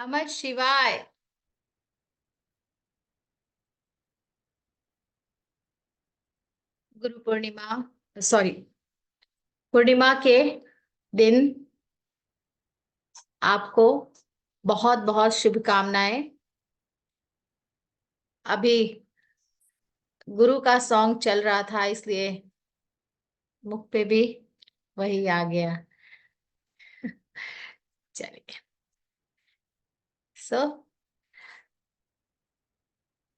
नमः शिवाय। गुरु पूर्णिमा, सॉरी, पूर्णिमा के दिन आपको बहुत बहुत शुभकामनाएं। अभी गुरु का सॉन्ग चल रहा था, इसलिए मुख पे भी वही आ गया। चलिए। सो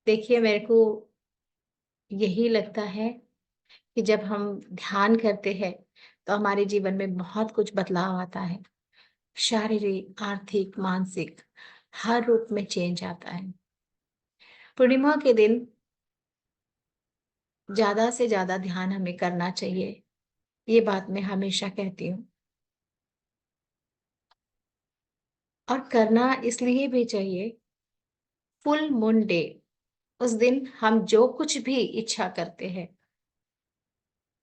देखिए, मेरे को यही लगता है कि जब हम ध्यान करते हैं तो हमारे जीवन में बहुत कुछ बदलाव आता है। शारीरिक, आर्थिक, मानसिक हर रूप में चेंज आता है। पूर्णिमा के दिन ज्यादा से ज्यादा ध्यान हमें करना चाहिए, ये बात मैं हमेशा कहती हूँ। और करना इसलिए भी चाहिए, फुल मून डे, उस दिन हम जो कुछ भी इच्छा करते हैं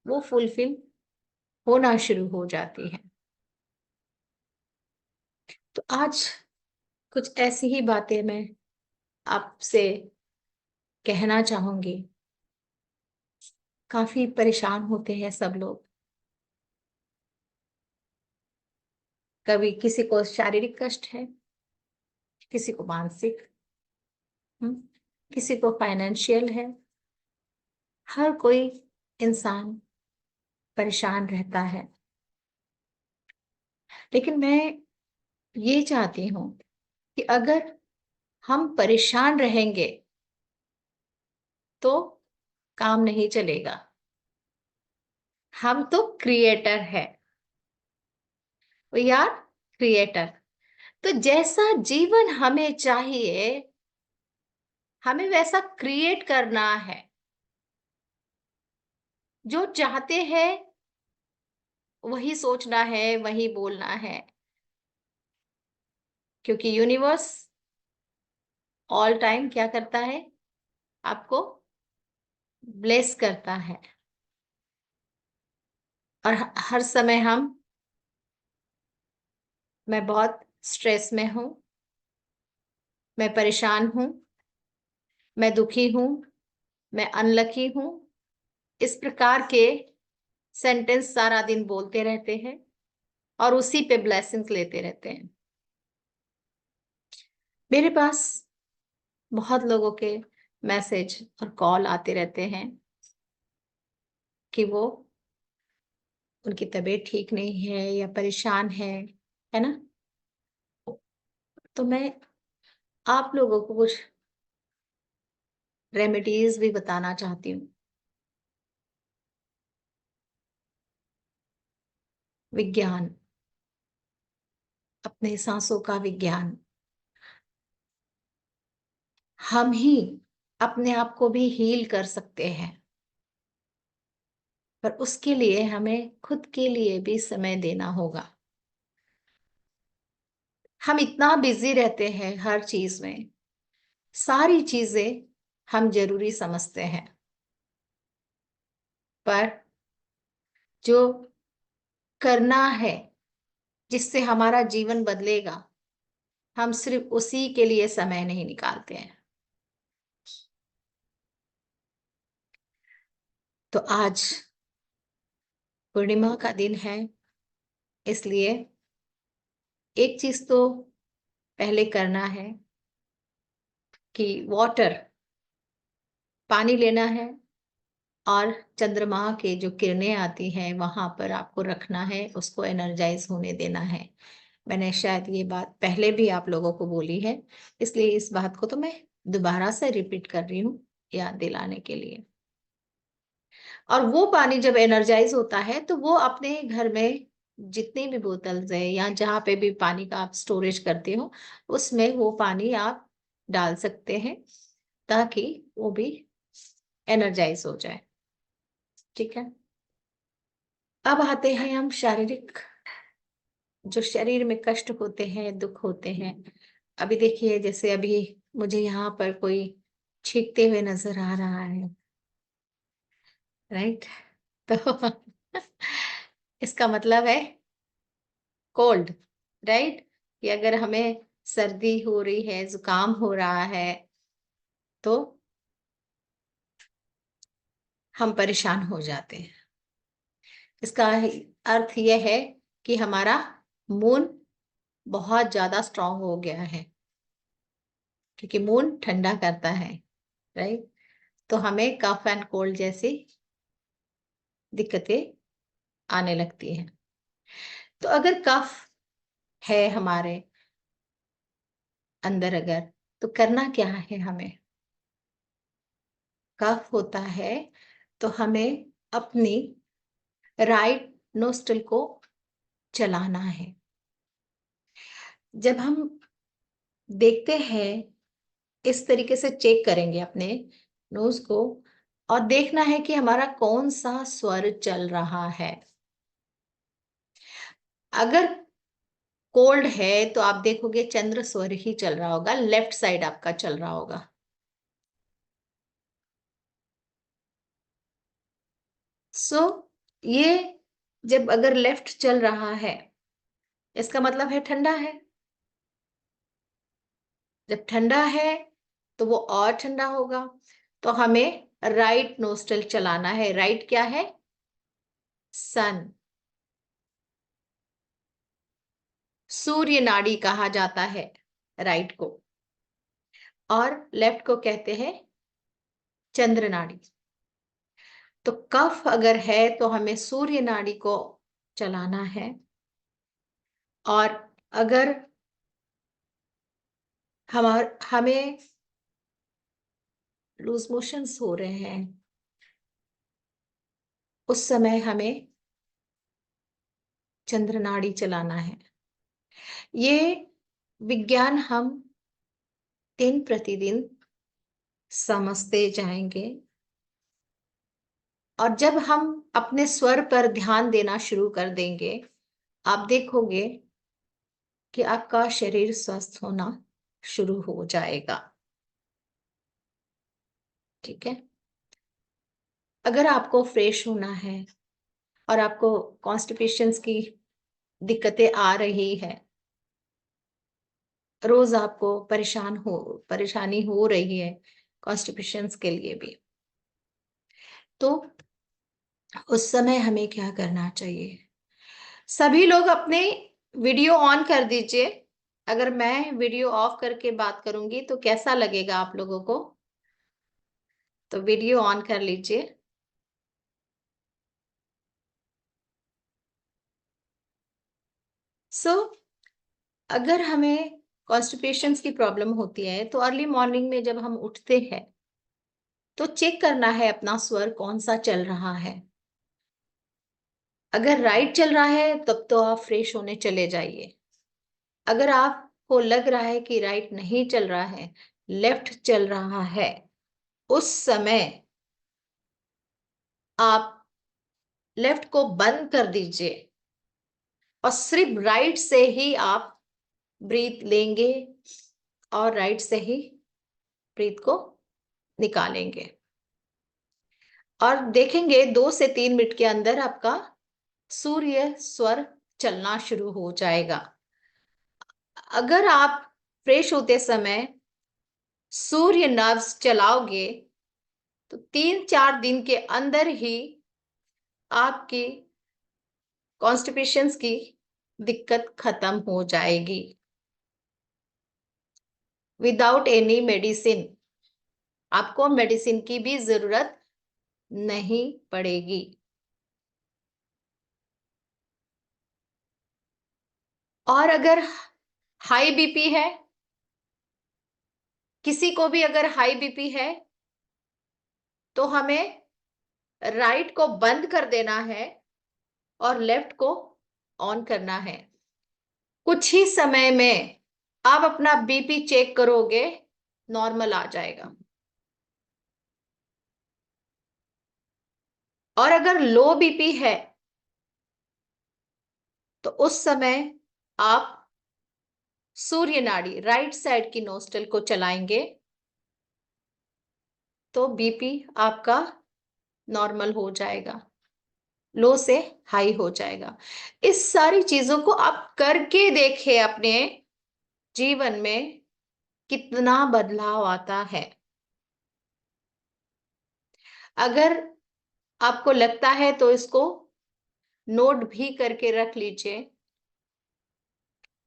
वो फुलफिल होना शुरू हो जाती है। तो आज कुछ ऐसी ही बातें मैं आपसे कहना चाहूंगी। काफी परेशान होते हैं सब लोग। कभी किसी को शारीरिक कष्ट है, किसी को मानसिक, हम्म, किसी को फाइनेंशियल है। हर कोई इंसान परेशान रहता है। लेकिन मैं ये चाहती हूँ कि अगर हम परेशान रहेंगे तो काम नहीं चलेगा। हम तो क्रिएटर है, वी आर क्रिएटर। तो जैसा जीवन हमें चाहिए, हमें वैसा क्रिएट करना है। जो चाहते हैं वही सोचना है, वही बोलना है। क्योंकि यूनिवर्स ऑल टाइम क्या करता है, आपको ब्लेस करता है। और हर समय मैं बहुत स्ट्रेस में हूं, मैं परेशान हूं, मैं दुखी हूं, मैं अनलकी हूं, इस प्रकार के सेंटेंस सारा दिन बोलते रहते हैं और उसी पे ब्लेसिंग्स लेते रहते हैं। मेरे पास बहुत लोगों के मैसेज और कॉल आते रहते हैं कि वो, उनकी तबीयत ठीक नहीं है या परेशान है ना। तो मैं आप लोगों को कुछ रेमेडीज भी बताना चाहती हूँ। विज्ञान, अपने सांसों का विज्ञान। हम ही अपने आप को भी हील कर सकते हैं, पर उसके लिए हमें खुद के लिए भी समय देना होगा। हम इतना बिजी रहते हैं हर चीज में, सारी चीजें हम जरूरी समझते हैं, पर जो करना है, जिससे हमारा जीवन बदलेगा, हम सिर्फ उसी के लिए समय नहीं निकालते हैं। तो आज पूर्णिमा का दिन है, इसलिए एक चीज तो पहले करना है कि वाटर, पानी लेना है और चंद्रमा के जो किरणें आती हैं वहां पर आपको रखना है, उसको एनर्जाइज होने देना है। मैंने शायद ये बात पहले भी आप लोगों को बोली है, इसलिए इस बात को तो मैं दोबारा से रिपीट कर रही हूँ, याद दिलाने के लिए। और वो पानी जब एनर्जाइज होता है तो वो अपने घर में जितनी भी बोतल्स है या जहाँ पे भी पानी का आप स्टोरेज करते हो, उसमें वो पानी आप डाल सकते हैं ताकि वो भी एनर्जाइज हो जाए। ठीक है। अब आते हैं हम शारीरिक, जो शरीर में कष्ट होते हैं, दुख होते हैं। अभी देखिए, जैसे अभी मुझे यहाँ पर कोई छींकते हुए नजर आ रहा है, राइट। तो इसका मतलब है कोल्ड, राइट। कि अगर हमें सर्दी हो रही है, जुकाम हो रहा है, तो हम परेशान हो जाते हैं। इसका अर्थ यह है कि हमारा मून बहुत ज्यादा स्ट्रांग हो गया है, क्योंकि मून ठंडा करता है, राइट। तो हमें कफ एंड कोल्ड जैसी दिक्कतें आने लगती हैं। तो अगर कफ है हमारे अंदर, अगर, तो करना क्या है हमें? कफ होता है तो हमें अपनी राइट नोस्ट्रिल को चलाना है। जब हम देखते हैं, इस तरीके से चेक करेंगे अपने नोज को, और देखना है कि हमारा कौन सा स्वर चल रहा है। अगर कोल्ड है तो आप देखोगे चंद्र स्वर ही चल रहा होगा, लेफ्ट साइड आपका चल रहा होगा। सो ये जब अगर लेफ्ट चल रहा है, इसका मतलब है ठंडा है। जब ठंडा है तो वो और ठंडा होगा, तो हमें राइट नोस्ट्रल चलाना है। राइट क्या है? सन। सूर्य नाड़ी कहा जाता है राइट को, और लेफ्ट को कहते हैं चंद्र नाड़ी। तो कफ अगर है तो हमें सूर्य नाड़ी को चलाना है, और अगर हमें लूज मोशंस हो रहे हैं, उस समय हमें चंद्र नाड़ी चलाना है। ये विज्ञान हम दिन प्रतिदिन समझते जाएंगे, और जब हम अपने स्वर पर ध्यान देना शुरू कर देंगे, आप देखोगे कि आपका शरीर स्वस्थ होना शुरू हो जाएगा। ठीक है। अगर आपको फ्रेश होना है और आपको कॉन्स्टिपेशंस की दिक्कतें आ रही है, रोज आपको परेशानी हो रही है कॉन्स्टिपेशंस के लिए भी, तो उस समय हमें क्या करना चाहिए? सभी लोग अपने वीडियो ऑन कर दीजिए। अगर मैं वीडियो ऑफ करके बात करूंगी तो कैसा लगेगा आप लोगों को? तो वीडियो ऑन कर लीजिए। सो अगर हमें कॉन्स्टिपेशंस की प्रॉब्लम होती है, तो अर्ली मॉर्निंग में जब हम उठते हैं तो चेक करना है अपना स्वर कौन सा चल रहा है। अगर राइट चल रहा है तब तो आप फ्रेश होने चले जाइए। अगर आपको लग रहा है कि राइट नहीं चल रहा है, लेफ्ट चल रहा है, उस समय आप लेफ्ट को बंद कर दीजिए, और सिर्फ राइट से ही आप ब्रीथ लेंगे और राइट से ही ब्रीथ को निकालेंगे, और देखेंगे 2 से 3 मिनट के अंदर आपका सूर्य स्वर चलना शुरू हो जाएगा। अगर आप फ्रेश होते समय सूर्य नर्व्स चलाओगे तो 3-4 दिन के अंदर ही आपकी कॉन्स्टिपेशंस की दिक्कत खत्म हो जाएगी, विदाउट एनी मेडिसिन। आपको मेडिसिन की भी जरूरत नहीं पड़ेगी। और अगर हाई बीपी है, किसी को भी अगर हाई बीपी है, तो हमें राइट को बंद कर देना है और लेफ्ट को ऑन करना है। कुछ ही समय में आप अपना बीपी चेक करोगे, नॉर्मल आ जाएगा। और अगर लो बीपी है तो उस समय आप सूर्य नाड़ी राइट साइड की नोस्ट्रल को चलाएंगे, तो बीपी आपका नॉर्मल हो जाएगा, लो से हाई हो जाएगा। इस सारी चीजों को आप करके देखें अपने जीवन में कितना बदलाव आता है। अगर आपको लगता है तो इसको नोट भी करके रख लीजिए,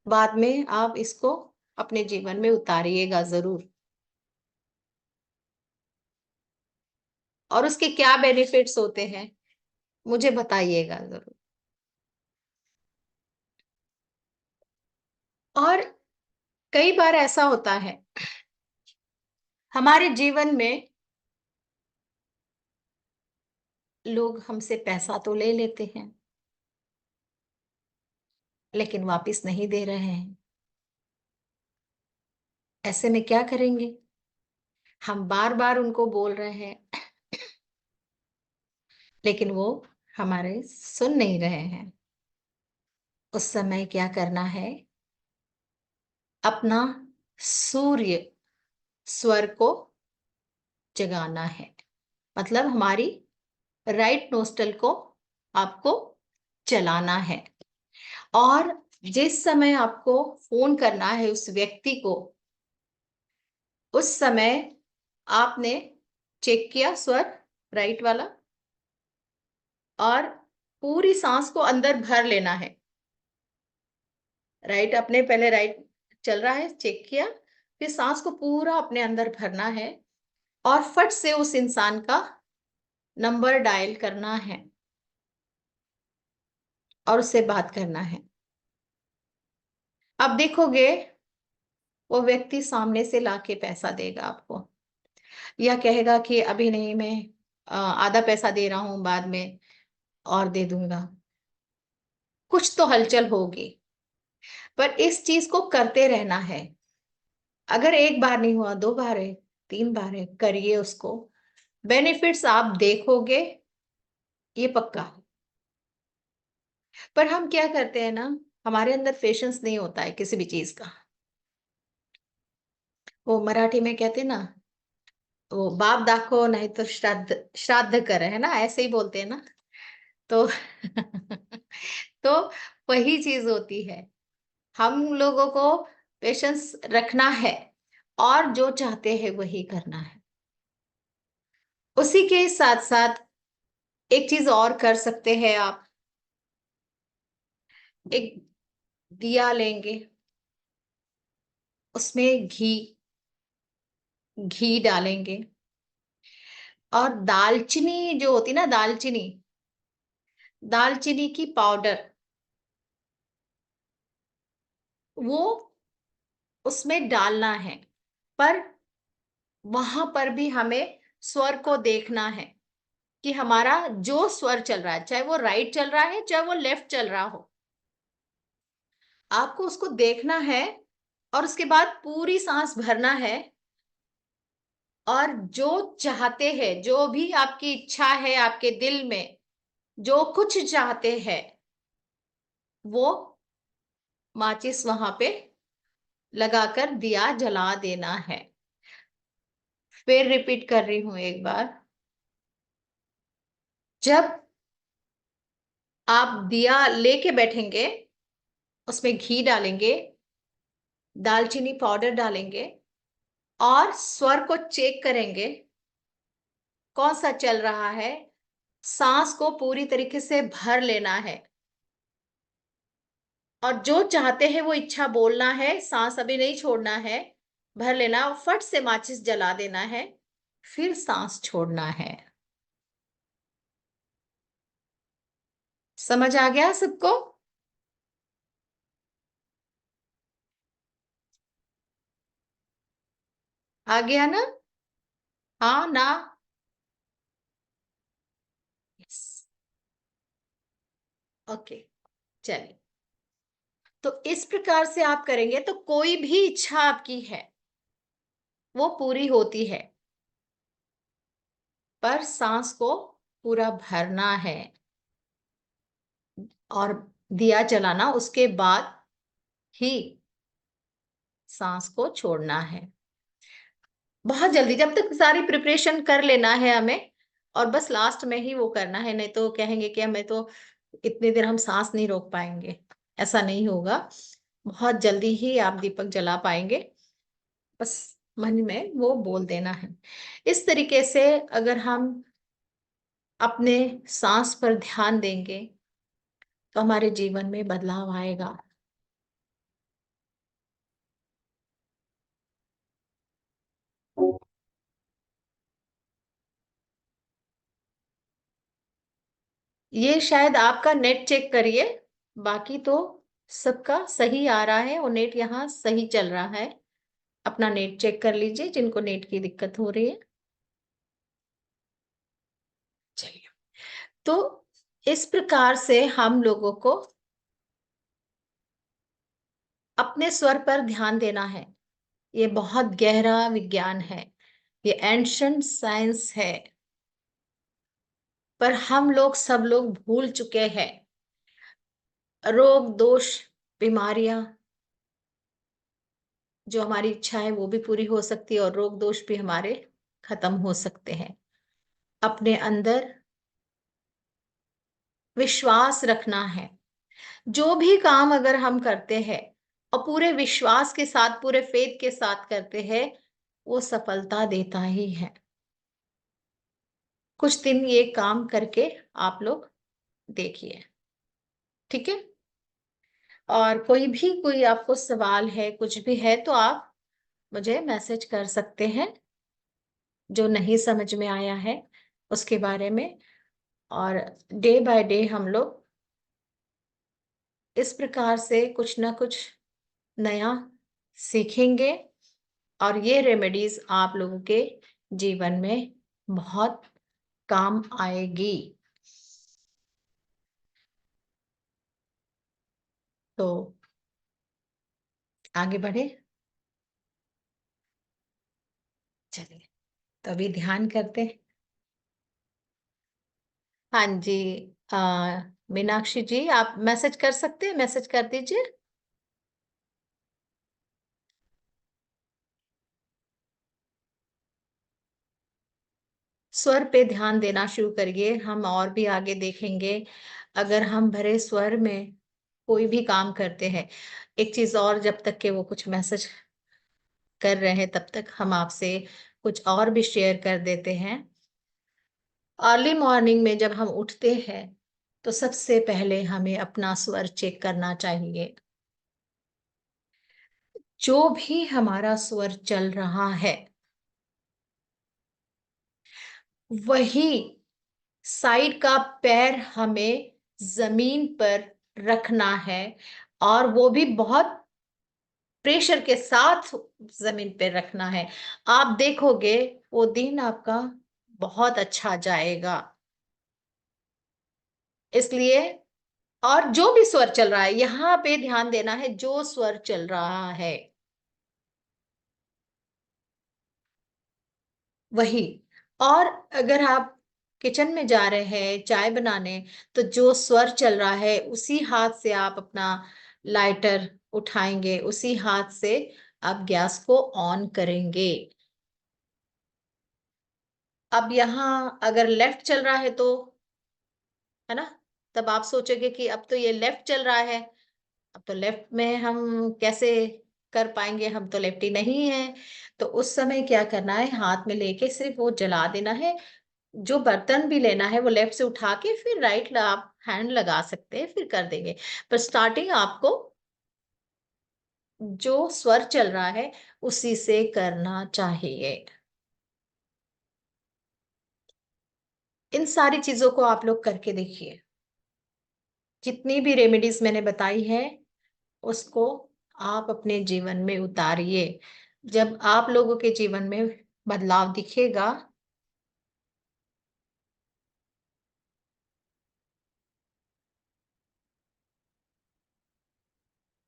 बाद में आप इसको अपने जीवन में उतारिएगा जरूर, और उसके क्या बेनिफिट्स होते हैं मुझे बताइएगा जरूर। और कई बार ऐसा होता है हमारे जीवन में, लोग हमसे पैसा तो ले लेते हैं लेकिन वापस नहीं दे रहे हैं। ऐसे में क्या करेंगे? हम बार बार उनको बोल रहे हैं लेकिन वो हमारे सुन नहीं रहे हैं। उस समय क्या करना है? अपना सूर्य स्वर को जगाना है, मतलब हमारी राइट नोस्टल को आपको चलाना है। और जिस समय आपको फोन करना है उस व्यक्ति को, उस समय आपने चेक किया स्वर राइट वाला, और पूरी सांस को अंदर भर लेना है। राइट, अपने पहले राइट चल रहा है, चेक किया, फिर सांस को पूरा अपने अंदर भरना है और फट से उस इंसान का नंबर डायल करना है और उससे बात करना है। अब देखोगे वो व्यक्ति सामने से लाके पैसा देगा आपको, या कहेगा कि अभी नहीं, मैं आधा पैसा दे रहा हूं, बाद में और दे दूंगा। कुछ तो हलचल होगी, पर इस चीज को करते रहना है। अगर एक बार नहीं हुआ, दो बार है, तीन बार है, करिए उसको। बेनिफिट्स आप देखोगे, ये पक्का है। पर हम क्या करते हैं ना, हमारे अंदर पेशेंस नहीं होता है किसी भी चीज का। वो मराठी में कहते हैं ना, वो बाप दाखो नहीं तो श्राद्ध श्राद्ध करे, है ना, ऐसे ही बोलते हैं ना। तो तो वही चीज होती है, हम लोगों को पेशेंस रखना है और जो चाहते हैं वही करना है। उसी के साथ साथ एक चीज और कर सकते हैं आप। एक दिया लेंगे, उसमें घी घी डालेंगे, और दालचीनी जो होती ना, दालचीनी, दालचीनी की पाउडर, वो उसमें डालना है। पर वहां पर भी हमें स्वर को देखना है कि हमारा जो स्वर चल रहा है, चाहे वो राइट चल रहा है चाहे वो लेफ्ट चल रहा हो, आपको उसको देखना है। और उसके बाद पूरी सांस भरना है, और जो चाहते हैं, जो भी आपकी इच्छा है, आपके दिल में जो कुछ चाहते हैं, वो माचिस वहां पे लगाकर दिया जला देना है। फिर रिपीट कर रही हूं एक बार। जब आप दिया लेके बैठेंगे, उसमें घी डालेंगे, दालचीनी पाउडर डालेंगे, और स्वर को चेक करेंगे कौन सा चल रहा है। सांस को पूरी तरीके से भर लेना है, और जो चाहते हैं वो इच्छा बोलना है, सांस अभी नहीं छोड़ना है, भर लेना, फट से माचिस जला देना है, फिर सांस छोड़ना है। समझ आ गया सबको? आ गया ना? हाँ ना? यस। ओके, चलिए। तो इस प्रकार से आप करेंगे तो कोई भी इच्छा आपकी है वो पूरी होती है, पर सांस को पूरा भरना है और दिया जलाना, उसके बाद ही सांस को छोड़ना है। बहुत जल्दी, जब तक सारी प्रिपरेशन कर लेना है हमें, और बस लास्ट में ही वो करना है, नहीं तो कहेंगे कि हमें तो इतनी देर हम सांस नहीं रोक पाएंगे। ऐसा नहीं होगा। बहुत जल्दी ही आप दीपक जला पाएंगे। बस मन में वो बोल देना है। इस तरीके से अगर हम अपने सांस पर ध्यान देंगे तो हमारे जीवन में बदलाव आएगा। ये शायद आपका नेट चेक करिए, बाकी तो सबका सही आ रहा है और नेट यहाँ सही चल रहा है। अपना नेट चेक कर लीजिए जिनको नेट की दिक्कत हो रही है। चलिए, तो इस प्रकार से हम लोगों को अपने स्वर पर ध्यान देना है। ये बहुत गहरा विज्ञान है, ये एंशंट साइंस है, पर हम लोग सब लोग भूल चुके हैं। रोग दोष, बीमारियां, जो हमारी इच्छा है वो भी पूरी हो सकती है और रोग दोष भी हमारे खत्म हो सकते हैं। अपने अंदर विश्वास रखना है। जो भी काम अगर हम करते हैं और पूरे विश्वास के साथ, पूरे फेथ के साथ करते हैं, वो सफलता देता ही है। कुछ दिन ये काम करके आप लोग देखिए, ठीक है। और कोई आपको सवाल है, कुछ भी है, तो आप मुझे मैसेज कर सकते हैं जो नहीं समझ में आया है उसके बारे में। और डे बाय डे हम लोग इस प्रकार से कुछ ना कुछ नया सीखेंगे और ये रेमेडीज आप लोगों के जीवन में बहुत काम आएगी। तो आगे बढ़े, चलिए, तो अभी ध्यान करते हैं। हाँ जी, मीनाक्षी जी, आप मैसेज कर सकते हैं, मैसेज कर दीजिए। स्वर पे ध्यान देना शुरू करिए, हम और भी आगे देखेंगे। अगर हम भरे स्वर में कोई भी काम करते हैं, एक चीज और, जब तक के वो कुछ मैसेज कर रहे हैं तब तक हम आपसे कुछ और भी शेयर कर देते हैं। अर्ली मॉर्निंग में जब हम उठते हैं तो सबसे पहले हमें अपना स्वर चेक करना चाहिए। जो भी हमारा स्वर चल रहा है वही साइड का पैर हमें जमीन पर रखना है, और वो भी बहुत प्रेशर के साथ जमीन पे रखना है। आप देखोगे वो दिन आपका बहुत अच्छा जाएगा। इसलिए, और जो भी स्वर चल रहा है यहाँ पे ध्यान देना है, जो स्वर चल रहा है वही। और अगर आप किचन में जा रहे हैं चाय बनाने, तो जो स्वर चल रहा है उसी हाथ से आप अपना लाइटर उठाएंगे, उसी हाथ से आप गैस को ऑन करेंगे। अब यहाँ अगर लेफ्ट चल रहा है तो, है ना, तब आप सोचोगे कि अब तो ये लेफ्ट चल रहा है, अब तो लेफ्ट में हम कैसे कर पाएंगे, हम तो लेफ्टी नहीं है। तो उस समय क्या करना है, हाथ में लेके सिर्फ वो जला देना है। जो बर्तन भी लेना है वो लेफ्ट से उठा के फिर राइट आप हैंड लगा सकते हैं, फिर कर देंगे। पर स्टार्टिंग आपको जो स्वर चल रहा है उसी से करना चाहिए। इन सारी चीजों को आप लोग करके देखिए। जितनी भी रेमेडीज मैंने बताई है उसको आप अपने जीवन में उतारिए। जब आप लोगों के जीवन में बदलाव दिखेगा।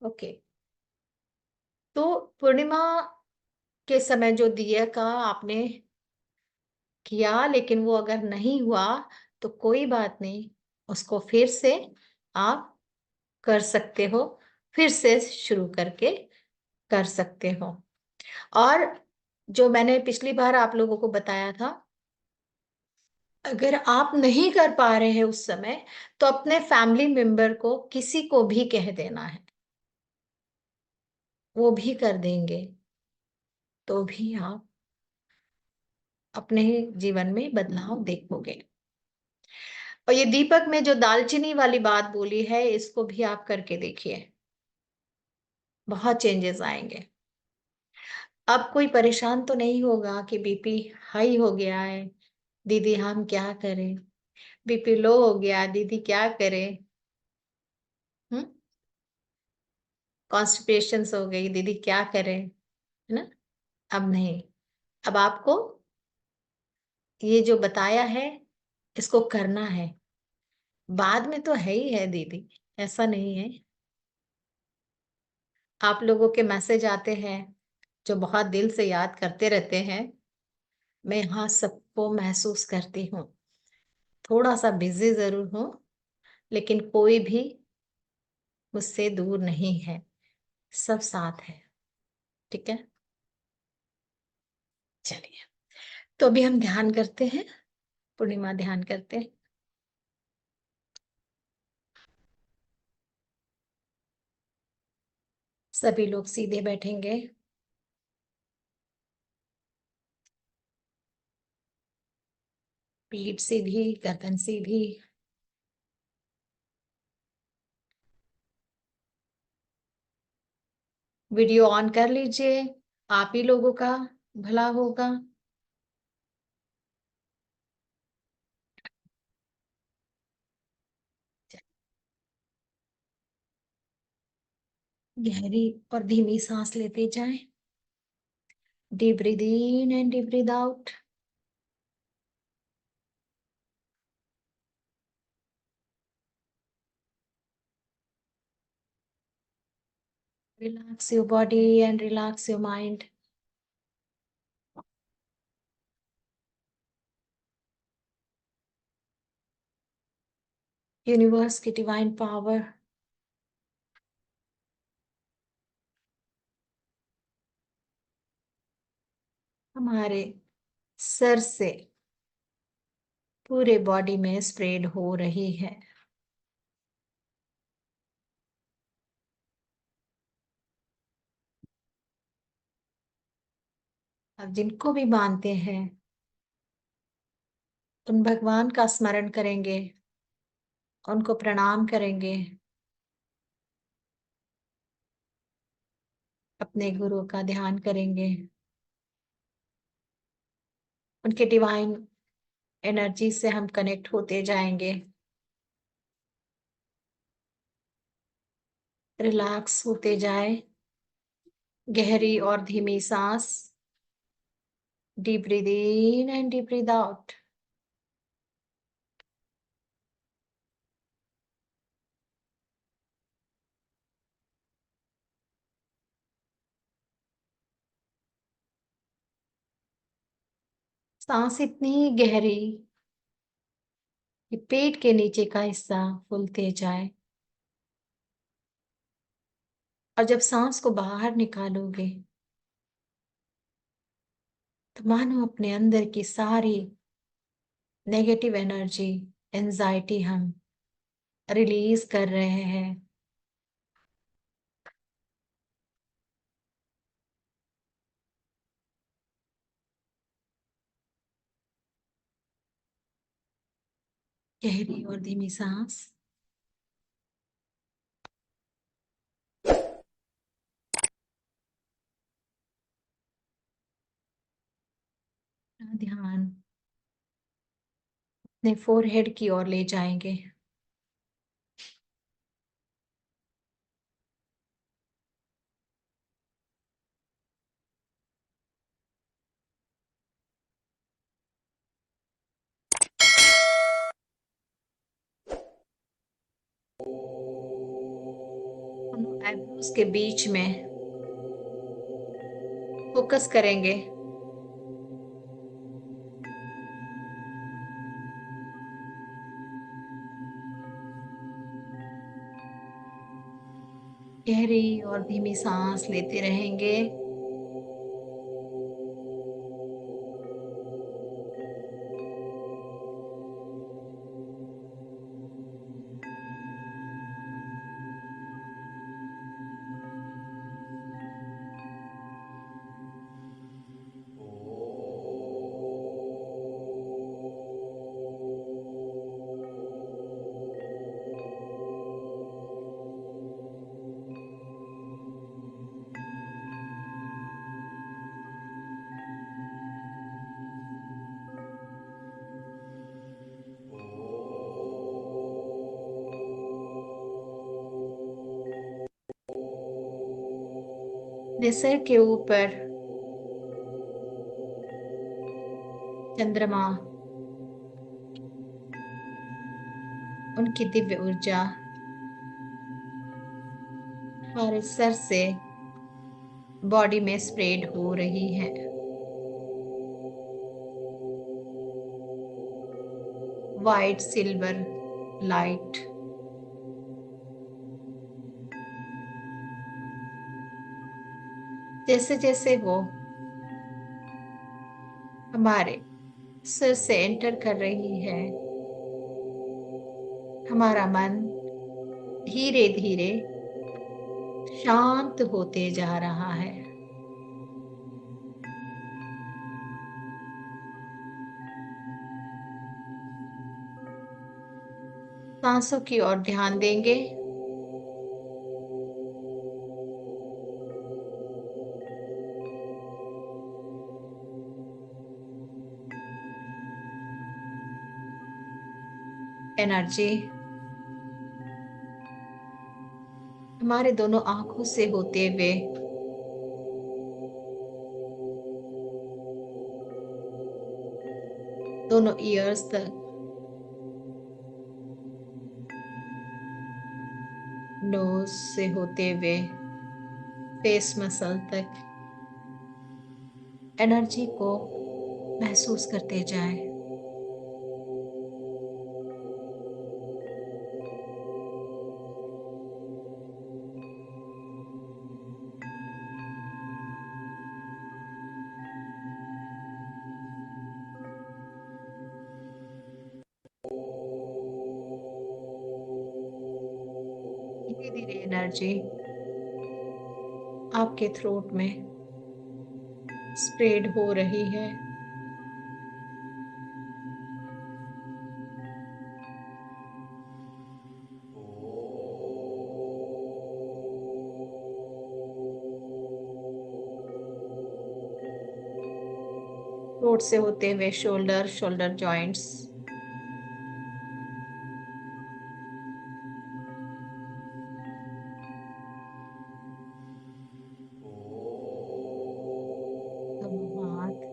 ओके, तो पूर्णिमा के समय जो दिया का आपने किया, लेकिन वो अगर नहीं हुआ तो कोई बात नहीं, उसको फिर से आप कर सकते हो, फिर से शुरू करके कर सकते हो। और जो मैंने पिछली बार आप लोगों को बताया था, अगर आप नहीं कर पा रहे हैं उस समय, तो अपने फैमिली मेंबर को, किसी को भी कह देना है। वो भी कर देंगे, तो भी आप अपने जीवन में बदलाव देखोगे। और ये दीपक में जो दालचीनी वाली बात बोली है, इसको भी आप करके देखिए, बहुत चेंजेस आएंगे। अब कोई परेशान तो नहीं होगा कि बीपी हाई हो गया है, दीदी हम क्या करें, बीपी लो हो गया, दीदी क्या करें, हम्म, कॉन्स्टिपेशन हो गई, दीदी क्या करें, है ना। अब नहीं, अब आपको ये जो बताया है, इसको करना है। बाद में तो है ही है दीदी, ऐसा नहीं है। आप लोगों के मैसेज आते हैं जो बहुत दिल से याद करते रहते हैं, मैं यहाँ सबको महसूस करती हूँ। थोड़ा सा बिजी जरूर हूँ, लेकिन कोई भी मुझसे दूर नहीं है, सब साथ है। ठीक है, चलिए, तो अभी हम ध्यान करते हैं, पूर्णिमा ध्यान करते हैं। सभी लोग सीधे बैठेंगे, पीठ सीधी, गर्दन सीधी। वीडियो ऑन कर लीजिए, आप ही लोगों का भला होगा। गहरी और धीमी सांस लेते जाएं। Deep breath in and deep breath out. Relax your body and relax your mind. Universe की डिवाइन पावर हमारे सर से पूरे बॉडी में स्प्रेड हो रही है। अब जिनको भी मानते हैं, उन भगवान का स्मरण करेंगे, उनको प्रणाम करेंगे, अपने गुरु का ध्यान करेंगे, उनके डिवाइन एनर्जी से हम कनेक्ट होते जाएंगे। रिलैक्स होते जाए, गहरी और धीमी सांस, deep breath in and deep breath out. सांस इतनी गहरी कि पेट के नीचे का हिस्सा फूलते जाए, और जब सांस को बाहर निकालोगे, तो मानो अपने अंदर की सारी नेगेटिव एनर्जी, एंजाइटी हम रिलीज कर रहे हैं। गहरी और धीमी सांस। ध्यान अपने फोरहेड की ओर ले जाएंगे। हम आईब्रोज के बीच में फोकस करेंगे। गहरी और धीमी सांस लेते रहेंगे। निसर्ग के ऊपर चंद्रमा, उनकी दिव्य ऊर्जा हमारे सर से बॉडी में स्प्रेड हो रही है। वाइट सिल्वर लाइट जैसे जैसे वो हमारे सिर से एंटर कर रही है, हमारा मन धीरे धीरे शांत होते जा रहा है। सांसों की ओर ध्यान देंगे। एनर्जी हमारे दोनों आंखों से होते हुए दोनों ईयर्स तक, नोज से होते हुए फेस मसल तक एनर्जी को महसूस करते जाएं। धीरे धीरे एनर्जी आपके थ्रोट में स्प्रेड हो रही है। थ्रोट से होते हुए शोल्डर, शोल्डर जॉइंट्स, दोनों हाथ,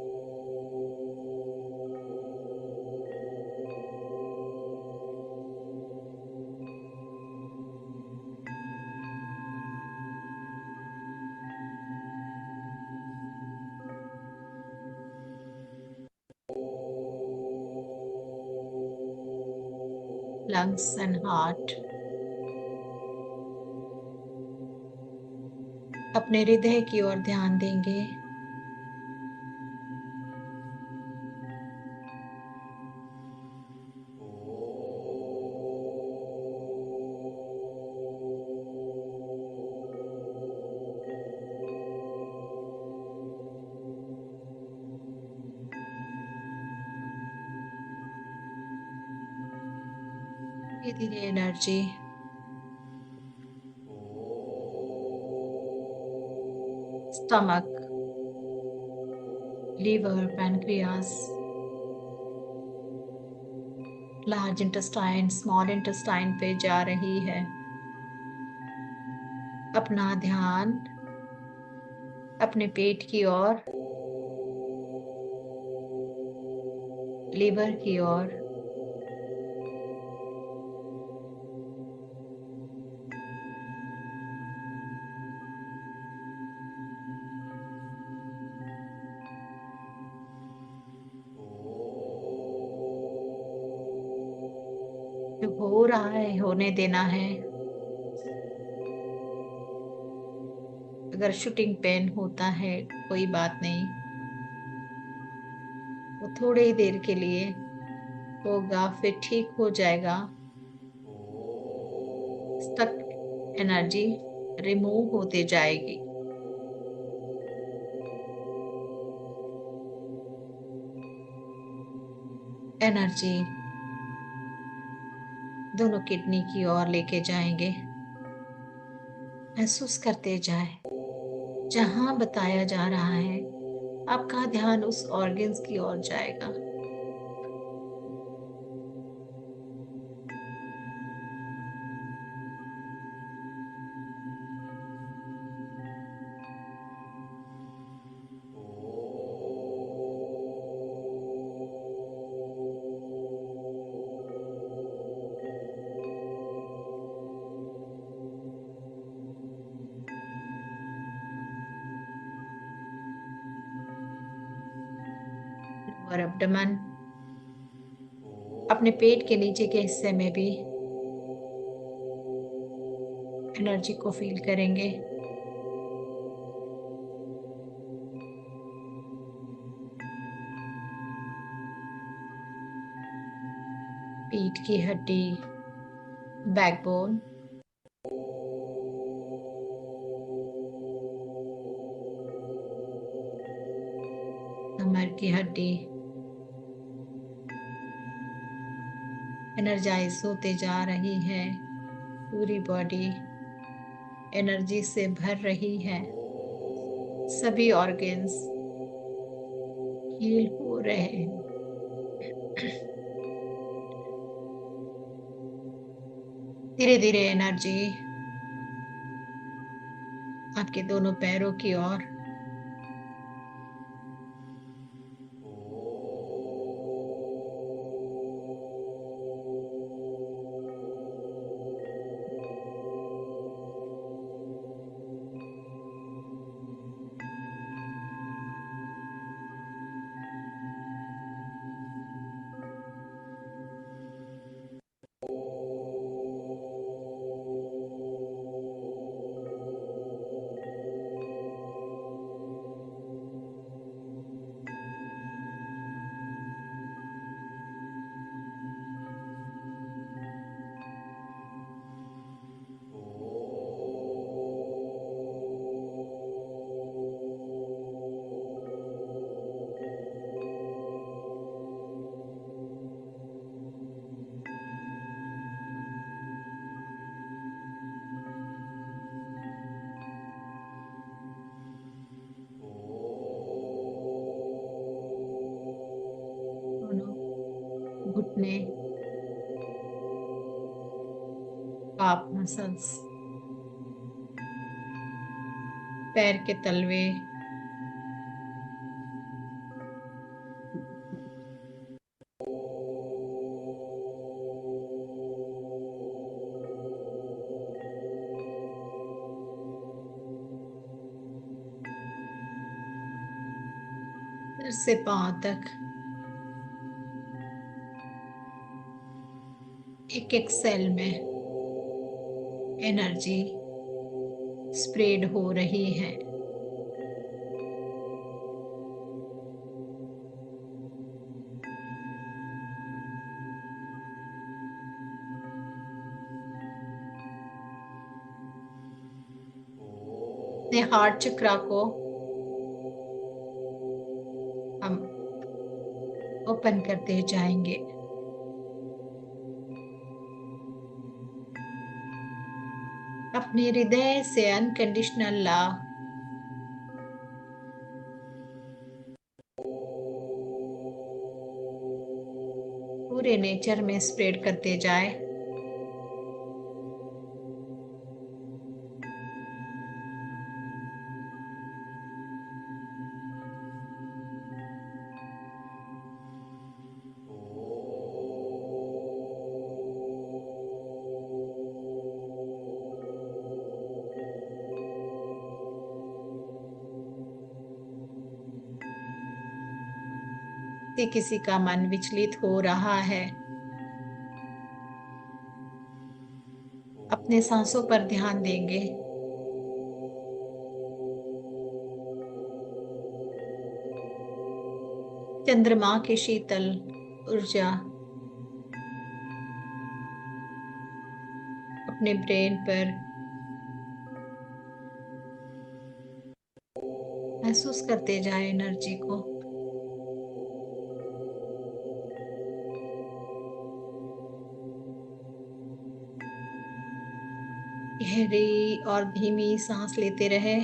लंग्स एंड हार्ट। अपने हृदय की ओर ध्यान देंगे। धीरे धीरे energy stomach, liver, pancreas, large intestine, small intestine पे जा रही है। अपना ध्यान अपने पेट की ओर, लीवर की ओर, जो हो रहा है होने देना है। अगर शूटिंग पेन होता है कोई बात नहीं, वो थोड़ी ही देर के लिए होगा, फिर ठीक हो जाएगा। स्टक एनर्जी रिमूव होते जाएगी। एनर्जी दोनों किडनी की ओर लेके जाएंगे। महसूस करते जाए, जहां बताया जा रहा है आपका ध्यान उस ऑर्गन्स की ओर जाएगा। और एब्डोमेन, अपने पेट के नीचे के हिस्से में भी एनर्जी को फील करेंगे। पीठ की हड्डी, बैकबोन, कमर की हड्डी एनर्जाइज होते जा रही है। पूरी बॉडी एनर्जी से भर रही है। सभी ऑर्गन्स हील हो रहे हैं। धीरे धीरे एनर्जी आपके दोनों पैरों की ओर, दोनों घुटने, काफ मसल्स, पैर के तलवे, सिर से पांव तक एक एक सेल में एनर्जी स्प्रेड हो रही है। अपने हार्ट चक्रा को हम ओपन करते जाएंगे। अपने हृदय से अनकंडीशनल लव पूरे नेचर में स्प्रेड करते जाए। किसी का मन विचलित हो रहा है, अपने सांसों पर ध्यान देंगे। चंद्रमा की शीतल ऊर्जा अपने ब्रेन पर महसूस करते जाए एनर्जी को। गहरी और धीमी सांस लेते रहे।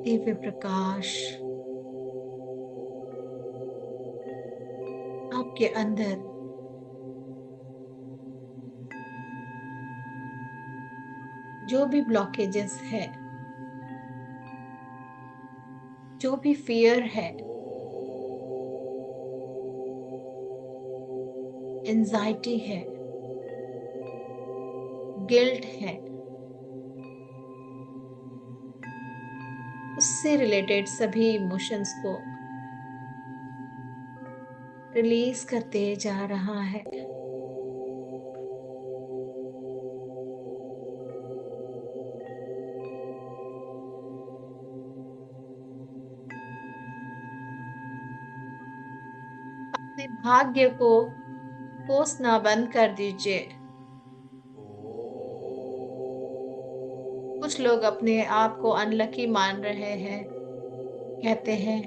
दिव्य प्रकाश आपके अंदर जो भी ब्लॉकेजेस है, जो भी फियर है, एंजाइटी है, गिल्ट है, उससे रिलेटेड सभी इमोशंस को रिलीज करते जा रहा है। अपने भाग्य को कोसना बंद कर दीजिए। कुछ लोग अपने आप को अनलकी मान रहे हैं, कहते हैं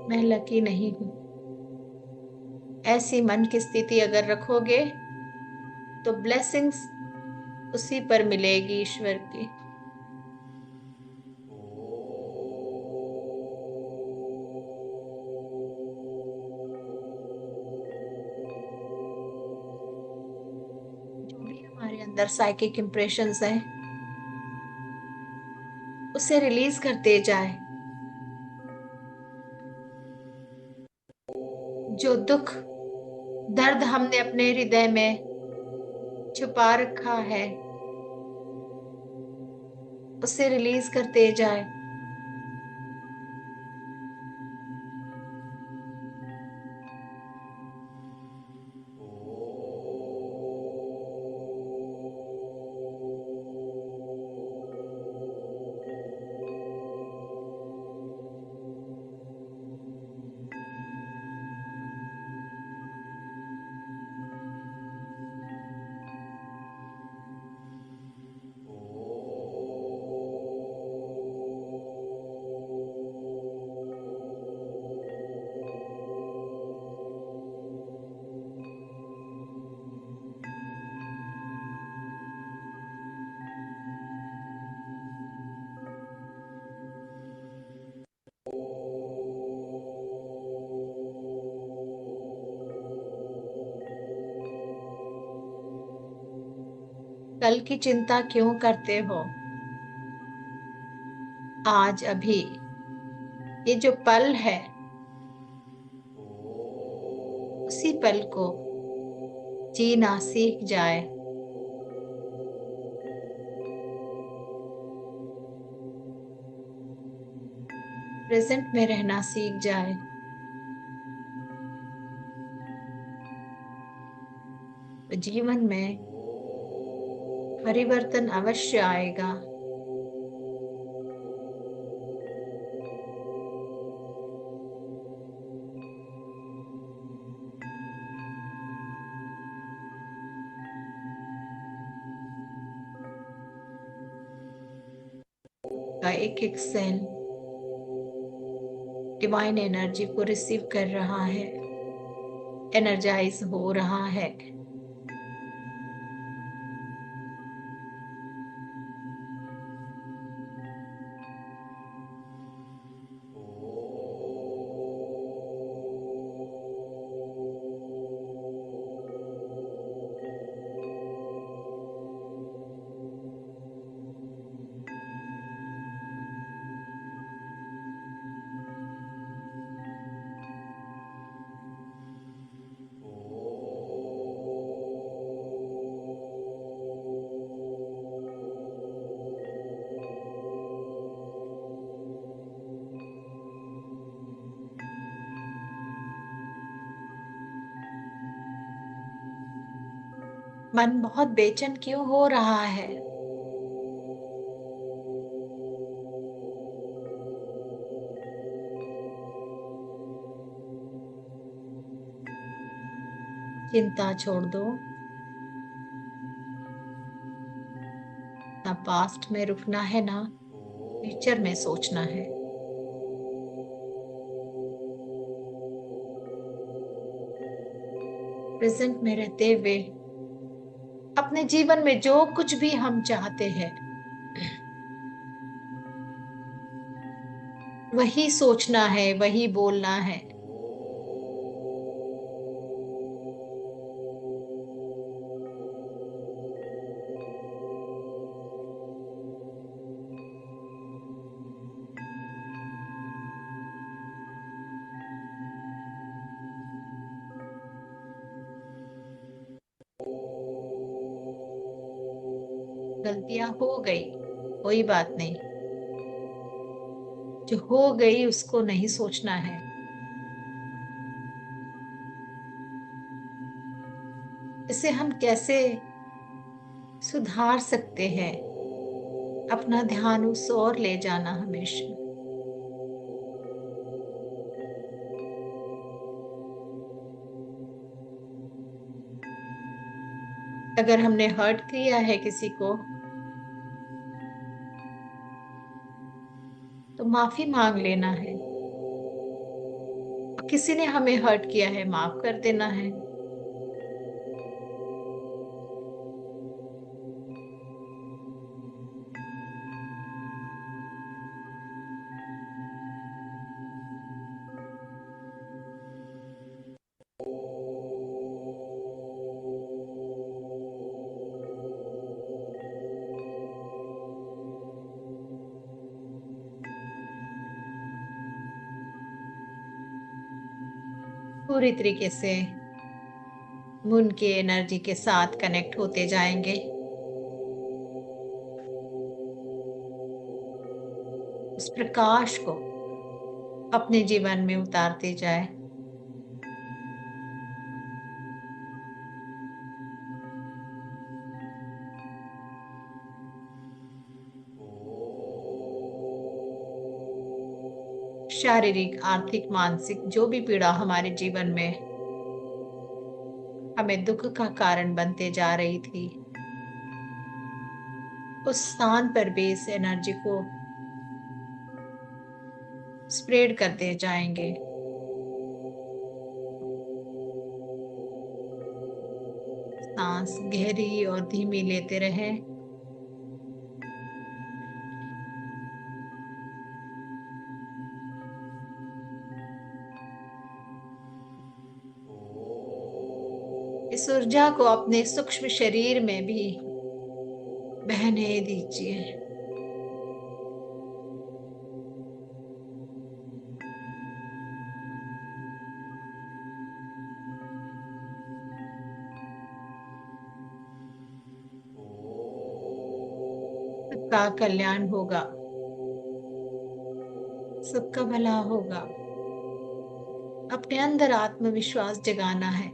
मैं लकी नहीं हूं। ऐसी मन की स्थिति अगर रखोगे तो ब्लेसिंग्स उसी पर मिलेगी, ईश्वर की। जो भी हमारे अंदर साइकिक इंप्रेशंस हैं उसे रिलीज करते जाए। जो दुख दर्द हमने अपने हृदय में छुपा रखा है उसे रिलीज करते जाए। कल की चिंता क्यों करते हो? आज अभी ये जो पल है उसी पल को जीना सीख जाए। प्रेजेंट में रहना सीख जाए। तो जीवन में परिवर्तन अवश्य आएगा। का एक एक सेल डिवाइन एनर्जी को रिसीव कर रहा है, एनर्जाइज हो रहा है। मन बहुत बेचैन क्यों हो रहा है? चिंता छोड़ दो। ना पास्ट में रुकना है ना फ्यूचर में सोचना है। प्रेजेंट में रहते हुए अपने जीवन में जो कुछ भी हम चाहते हैं वही सोचना है, वही बोलना है। गलतियां हो गई, कोई बात नहीं। जो हो गई उसको नहीं सोचना है। इसे हम कैसे सुधार सकते हैं? अपना ध्यान उस ओर ले जाना हमेशा। अगर हमने हर्ट किया है किसी को, तो माफी मांग लेना है। किसी ने हमें हर्ट किया है, माफ कर देना है। पूरी तरीके से मून की एनर्जी के साथ कनेक्ट होते जाएंगे। उस प्रकाश को अपने जीवन में उतारते जाए। शारीरिक, आर्थिक, मानसिक जो भी पीड़ा हमारे जीवन में हमें दुख का कारण बनते जा रही थी, उस स्थान पर भी इस एनर्जी को स्प्रेड करते जाएंगे। सांस गहरी और धीमी लेते रहे। इस ऊर्जा को अपने सूक्ष्म शरीर में भी बहने दीजिए। सबका कल्याण होगा, सबका भला होगा। अपने अंदर आत्मविश्वास जगाना है।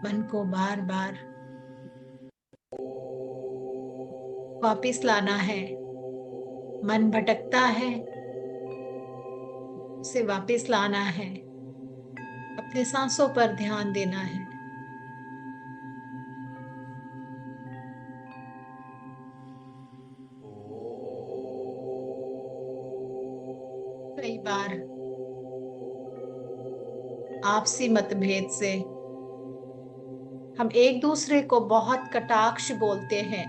मन को बार बार वापिस लाना है। मन भटकता है, उसे वापिस लाना है। अपने सांसों पर ध्यान देना है। कई बार आपसी मतभेद से हम एक दूसरे को बहुत कटाक्ष बोलते हैं।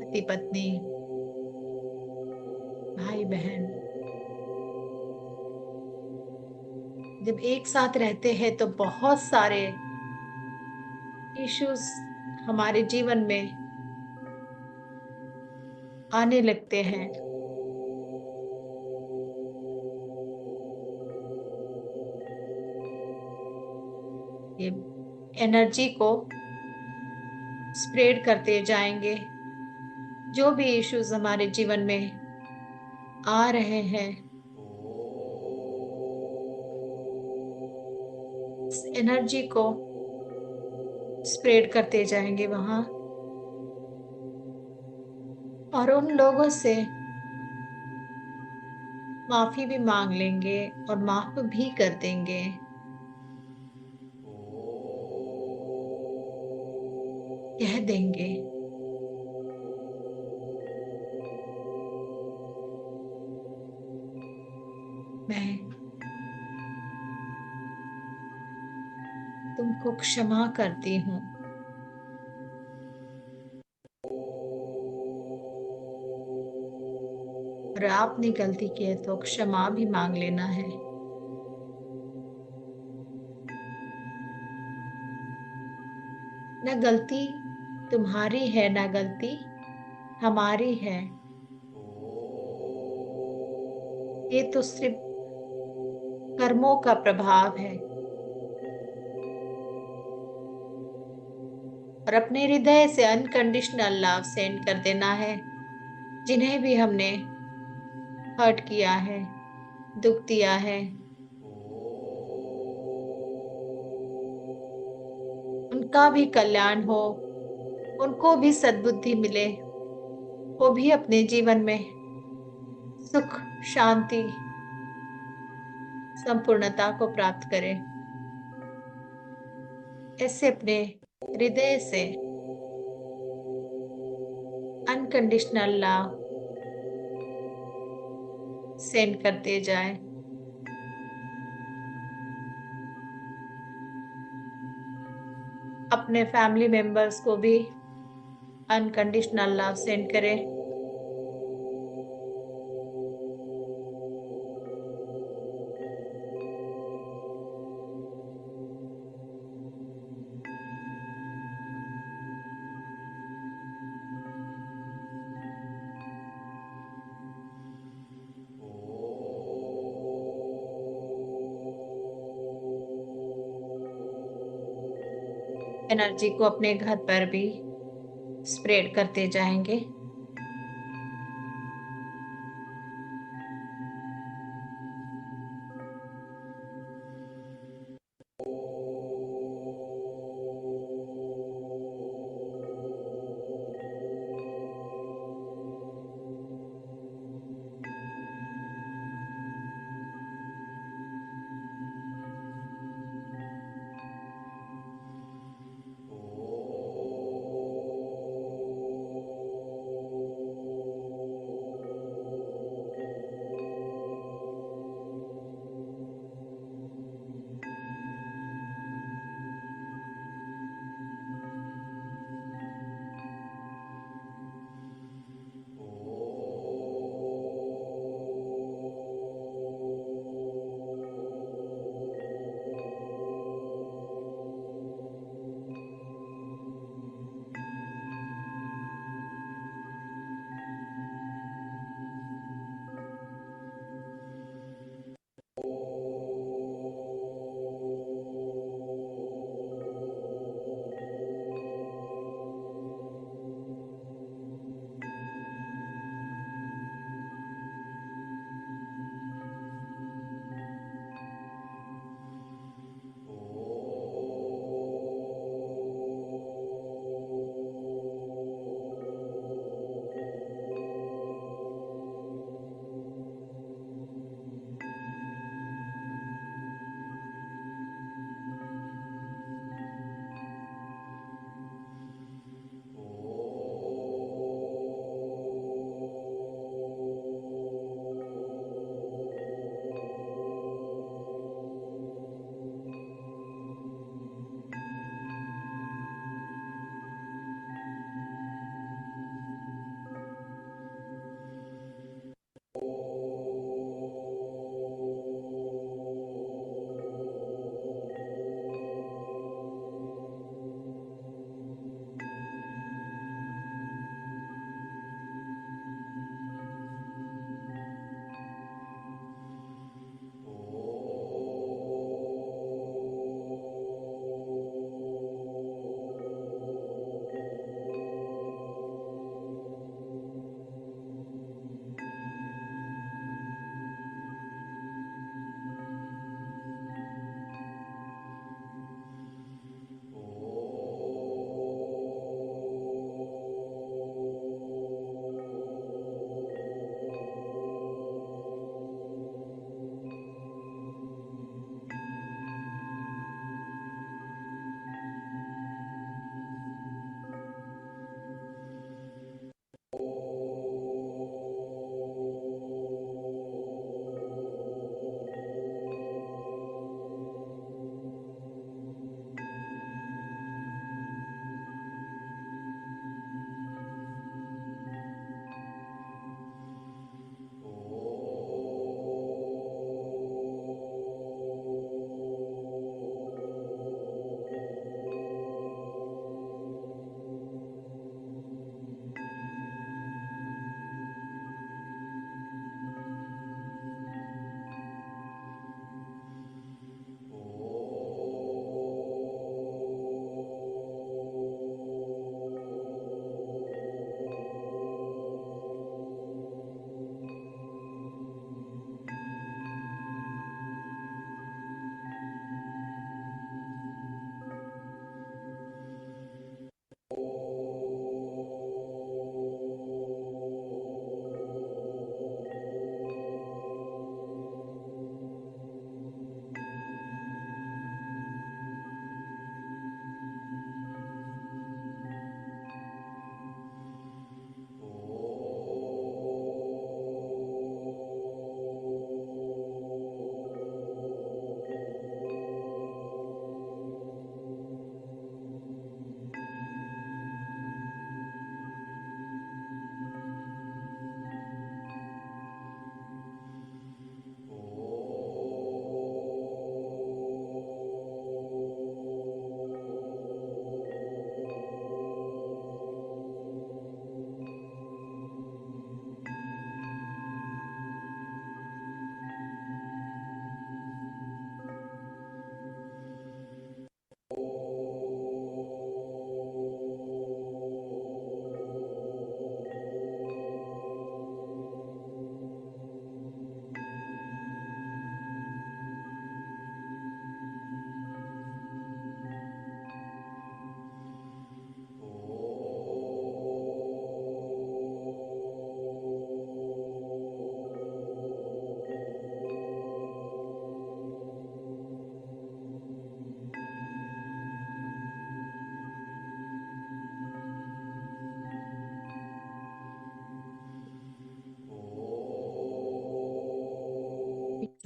पति पत्नी, भाई बहन जब एक साथ रहते हैं तो बहुत सारे इश्यूज हमारे जीवन में आने लगते हैं। ये एनर्जी को स्प्रेड करते जाएंगे। जो भी इश्यूज हमारे जीवन में आ रहे हैं, इस एनर्जी को स्प्रेड करते जाएंगे वहां, और उन लोगों से माफी भी मांग लेंगे और माफ भी कर देंगे। कह देंगे, मैं तुमको क्षमा करती हूँ। और आपने गलती की है तो क्षमा भी मांग लेना है। न गलती तुम्हारी है, न गलती हमारी है। ये तो सिर्फ कर्मों का प्रभाव है। और अपने हृदय से अनकंडीशनल लव सेंड कर देना है। जिन्हें भी हमने हर्ट किया है, दुख दिया है, उनका भी कल्याण हो, उनको भी सद्बुद्धि मिले, वो भी अपने जीवन में सुख, शांति, संपूर्णता को प्राप्त करें। ऐसे अपने हृदय से अनकंडीशनल लव सेंड करते जाए। अपने फैमिली मेंबर्स को भी अनकंडीशनल लव सेंड करें। एनर्जी को अपने घर पर भी स्प्रेड करते जाएंगे।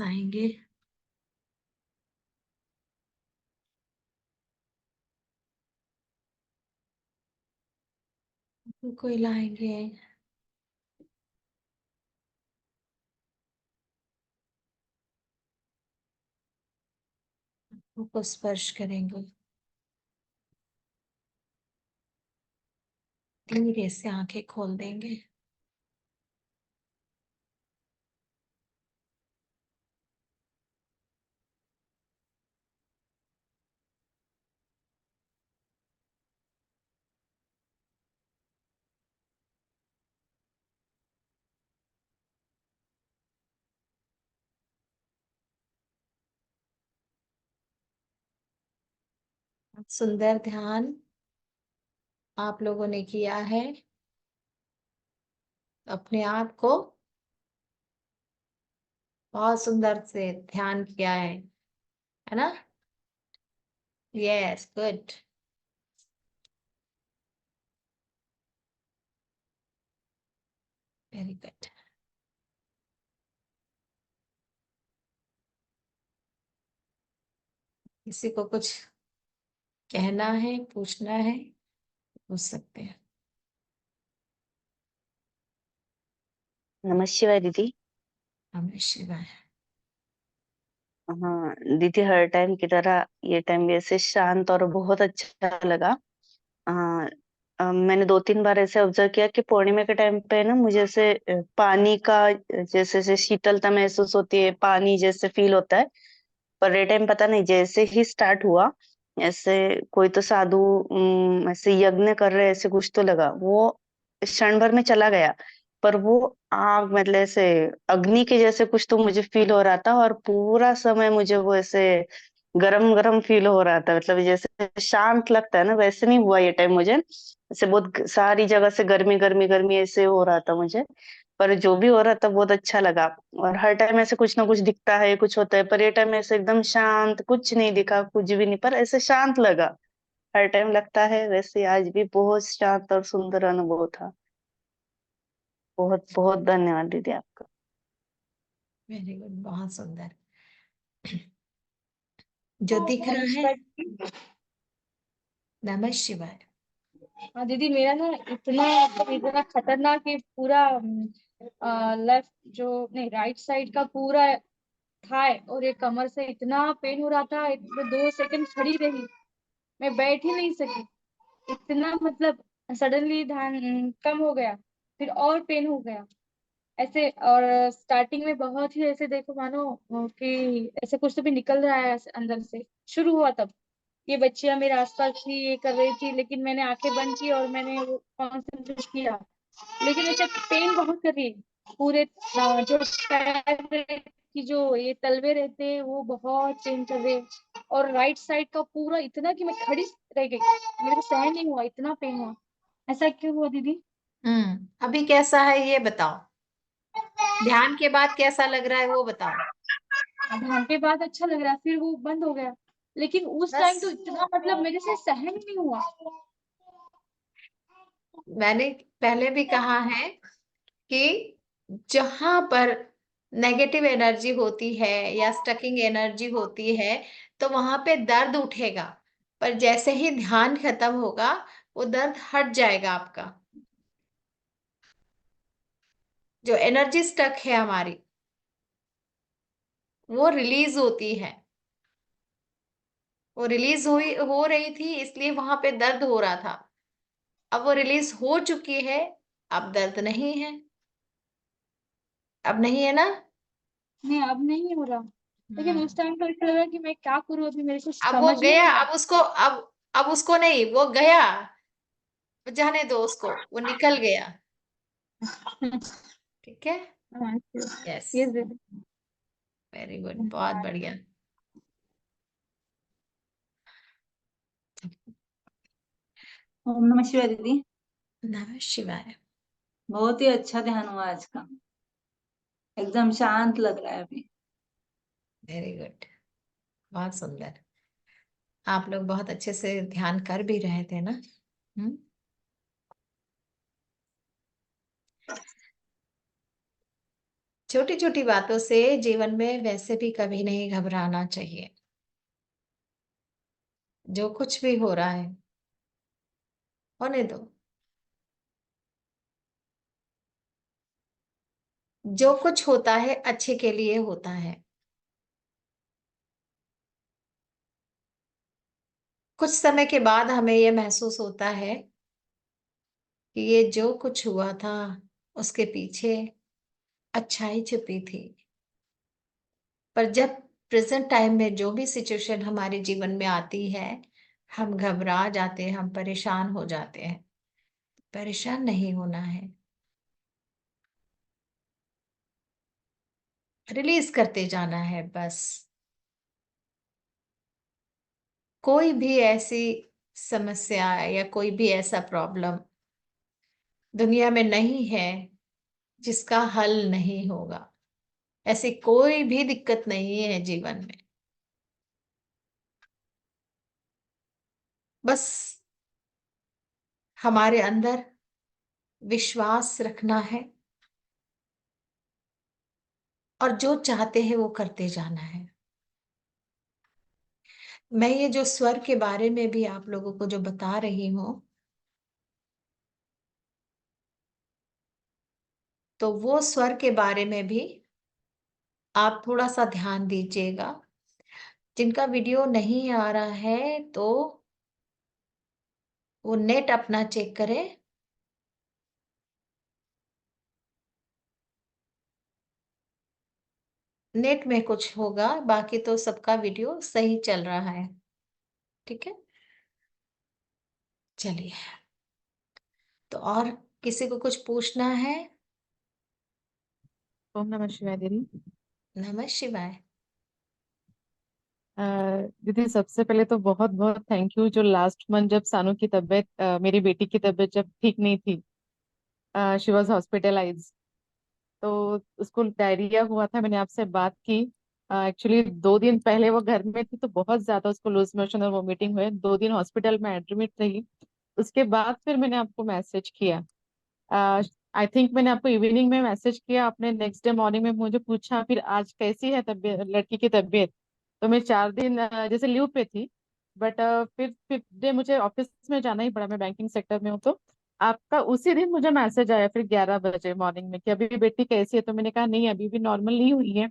आएंगे। कोई लाएंगे। को स्पर्श करेंगे। धीरे से आंखें खोल देंगे। सुंदर ध्यान आप लोगों ने किया है। अपने आप को बहुत सुंदर से ध्यान किया है ना? Yes, good. Very good. किसी को कुछ कहना है, पूछना है, पूछ सकते हैं। नमः शिवाय दीदी। नमः शिवाय। हाँ दीदी, हर टाइम की तरह ये टाइम भी ऐसे शांत और बहुत अच्छा लगा। हाँ, मैंने 2-3 बार ऐसे ऑब्जर्व किया कि पूर्णिमा के टाइम पे ना मुझे ऐसे पानी का जैसे से शीतलता महसूस होती है, पानी जैसे फील होता है। पर ये टाइम पता नहीं, जैसे ही स्टार्ट हुआ ऐसे कोई तो साधु ऐसे यज्ञ कर रहे, ऐसे कुछ तो लगा। वो क्षण भर में चला गया, पर वो आग मतलब ऐसे अग्नि के जैसे कुछ तो मुझे फील हो रहा था, और पूरा समय मुझे वो ऐसे गरम गरम फील हो रहा था। मतलब जैसे शांत लगता है ना, वैसे नहीं हुआ ये टाइम मुझे। ऐसे बहुत सारी जगह से गर्मी गर्मी गर्मी ऐसे हो रहा था मुझे। पर जो भी हो रहा था बहुत अच्छा लगा। और हर टाइम ऐसे कुछ ना कुछ दिखता है, कुछ होता है, पर ये टाइम ऐसे एकदम शांत, कुछ नहीं दिखा, कुछ भी नहीं, पर ऐसे शांत लगा। हर टाइम लगता है वैसे, आज भी बहुत शांत और सुंदर अनुभव था। बहुत बहुत धन्यवाद दीदी आपका। वेरी गुड, बहुत सुंदर। जो दिख रहा है। नमः शिवाय। हाँ दीदी, मेरा ना इतना मतलब इतना खतरनाक है, पूरा लेफ्ट जो नहीं राइट साइड का पूरा थाई और ये कमर से इतना पेन हो रहा था। मैं 2 सेकंड खड़ी रही, मैं बैठ ही नहीं सकी। इतना मतलब सडनली ध्यान कम हो गया, फिर और पेन हो गया ऐसे। और स्टार्टिंग में बहुत ही ऐसे देखो मानो कि ऐसे कुछ तो भी निकल रहा है ऐसे अंदर से, शुरू हुआ तब। ये बच्चियां मेरे आसपास थी, ये कर रही थी, लेकिन मैंने आंखें बंद की और मैंने वो कॉन्सेंट्रेट किया। लेकिन ऐसे पेन बहुत कर रही है पूरे जो पैर की जो ये तलवे रहते हैं वो बहुत पेन कर रहे हैं। और राइट साइड का पूरा इतना कि मैं खड़ी रह गई, मेरे को सहन नहीं हुआ, इतना पेन हुआ। ऐसा क्यों हुआ दीदी? अभी कैसा है ये बताओ। ध्यान के बाद कैसा लग रहा है वो बताओ। ध्यान के बाद अच्छा लग रहा है, फिर वो बंद हो गया। लेकिन उस टाइम तो बस इतना मतलब मेरे से सहन ही नहीं हुआ। मैंने पहले भी कहा है कि जहां पर नेगेटिव एनर्जी होती है या स्टकिंग एनर्जी होती है तो वहां पे दर्द उठेगा। पर जैसे ही ध्यान खत्म होगा वो दर्द हट जाएगा आपका। जो एनर्जी स्टक है हमारी वो रिलीज होती है। वो रिलीज हुई हो रही थी इसलिए वहां पे दर्द हो रहा था। अब वो रिलीज हो चुकी है। अब दर्द नहीं है। अब नहीं है ना? नहीं, अब नहीं हो रहा। लेकिन हम्म। उस टाइम तो ऐसा लगा कि मैं क्या करूं, अभी मेरे को अब वो समझ में गया। नहीं आ अब उसको अब उसको नहीं, वो गया। जाने दो उसको, वो निकल गया। रहा। ठीक है। हाँ, यस। ये दीदी। वेरी गुड, बहुत बढ़िया। ओम नमः शिवाय दीदी। नमः शिवाय। बहुत ही अच्छा ध्यान हुआ आज का, एकदम शांत लग रहा है अभी। वेरी गुड, बहुत सुंदर। आप लोग बहुत अच्छे से ध्यान कर भी रहे थे ना? हम्म। छोटी छोटी बातों से जीवन में वैसे भी कभी नहीं घबराना चाहिए। जो कुछ भी हो रहा है होने दो। जो कुछ होता है अच्छे के लिए होता है। कुछ समय के बाद हमें यह महसूस होता है कि ये जो कुछ हुआ था उसके पीछे अच्छाई छुपी थी। पर जब प्रेजेंट टाइम में जो भी सिचुएशन हमारे जीवन में आती है, हम घबरा जाते हैं, हम परेशान हो जाते हैं। परेशान नहीं होना है, रिलीज करते जाना है बस। कोई भी ऐसी समस्या या कोई भी ऐसा प्रॉब्लम दुनिया में नहीं है जिसका हल नहीं होगा। ऐसी कोई भी दिक्कत नहीं है जीवन में। बस हमारे अंदर विश्वास रखना है और जो चाहते हैं वो करते जाना है। मैं ये जो स्वर के बारे में भी आप लोगों को जो बता रही हूं, तो वो स्वर के बारे में भी आप थोड़ा सा ध्यान दीजिएगा। जिनका वीडियो नहीं आ रहा है तो वो नेट अपना चेक करें। नेट में कुछ होगा, बाकी तो सबका वीडियो सही चल रहा है। ठीक है, चलिए। तो और किसी को कुछ पूछना है? ओम नमः शिवाय दीदी। नमः शिवाय। अ, दीदी सबसे पहले तो बहुत बहुत थैंक यू, जो लास्ट मंथ जब सानू की तबीयत, मेरी बेटी की तबीयत जब ठीक नहीं थी, शी वॉज हॉस्पिटलाइज, तो उसको डायरिया हुआ था, मैंने आपसे बात की। एक्चुअली 2 दिन पहले वो घर में थी तो बहुत ज्यादा उसको लूज मोशन और वोमिटिंग हुए, 2 दिन हॉस्पिटल में एडमिट रही। उसके बाद फिर मैंने आपको मैसेज किया। आई थिंक मैंने आपको इवनिंग में मैसेज किया, आपने नेक्स्ट डे मॉर्निंग में मुझे पूछा फिर आज कैसी है तबीयत, लड़की की तबीयत। तो मैं 4 दिन जैसे लीव पे थी, बट फिर 5th डे मुझे ऑफिस में जाना ही पड़ा, मैं बैंकिंग सेक्टर में हूँ। तो आपका उसी दिन मुझे मैसेज आया फिर 11 बजे मॉर्निंग में कि अभी भी बेटी कैसी है, तो मैंने कहा नहीं अभी भी नॉर्मल नहीं हुई है।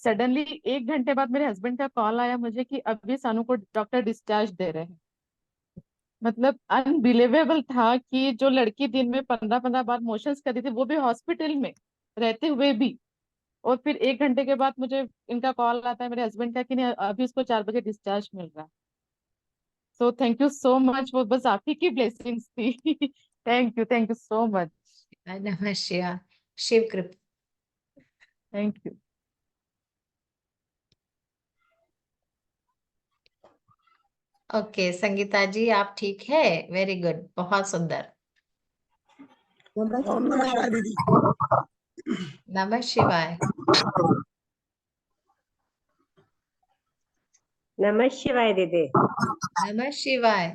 सडनली 1 घंटे बाद मेरे हस्बैंड का कॉल आया मुझे कि अभी सानू को डॉक्टर डिस्चार्ज दे रहे हैं। मतलब अनबिलीवेबल था कि जो लड़की दिन में 15-15 बार मोशंस कर रही थी, वो भी हॉस्पिटल में रहते हुए भी, और फिर 1 घंटे के बाद मुझे इनका कॉल आता है मेरे हस्बैंड का कि नहीं अभी उसको 4 बजे डिस्चार्ज मिल रहा है। So thank you so much, वो बस आप ही की ब्लेसिंग्स थी। Thank you so much. नमः शिवाय। शिव कृपा। Thank you. ओके संगीता जी, आप ठीक है? वेरी गुड, बहुत सुंदर। ओम नमः शिवाय दीदी। नमः शिवाय। नमः शिवाय दीदी। नमः शिवाय।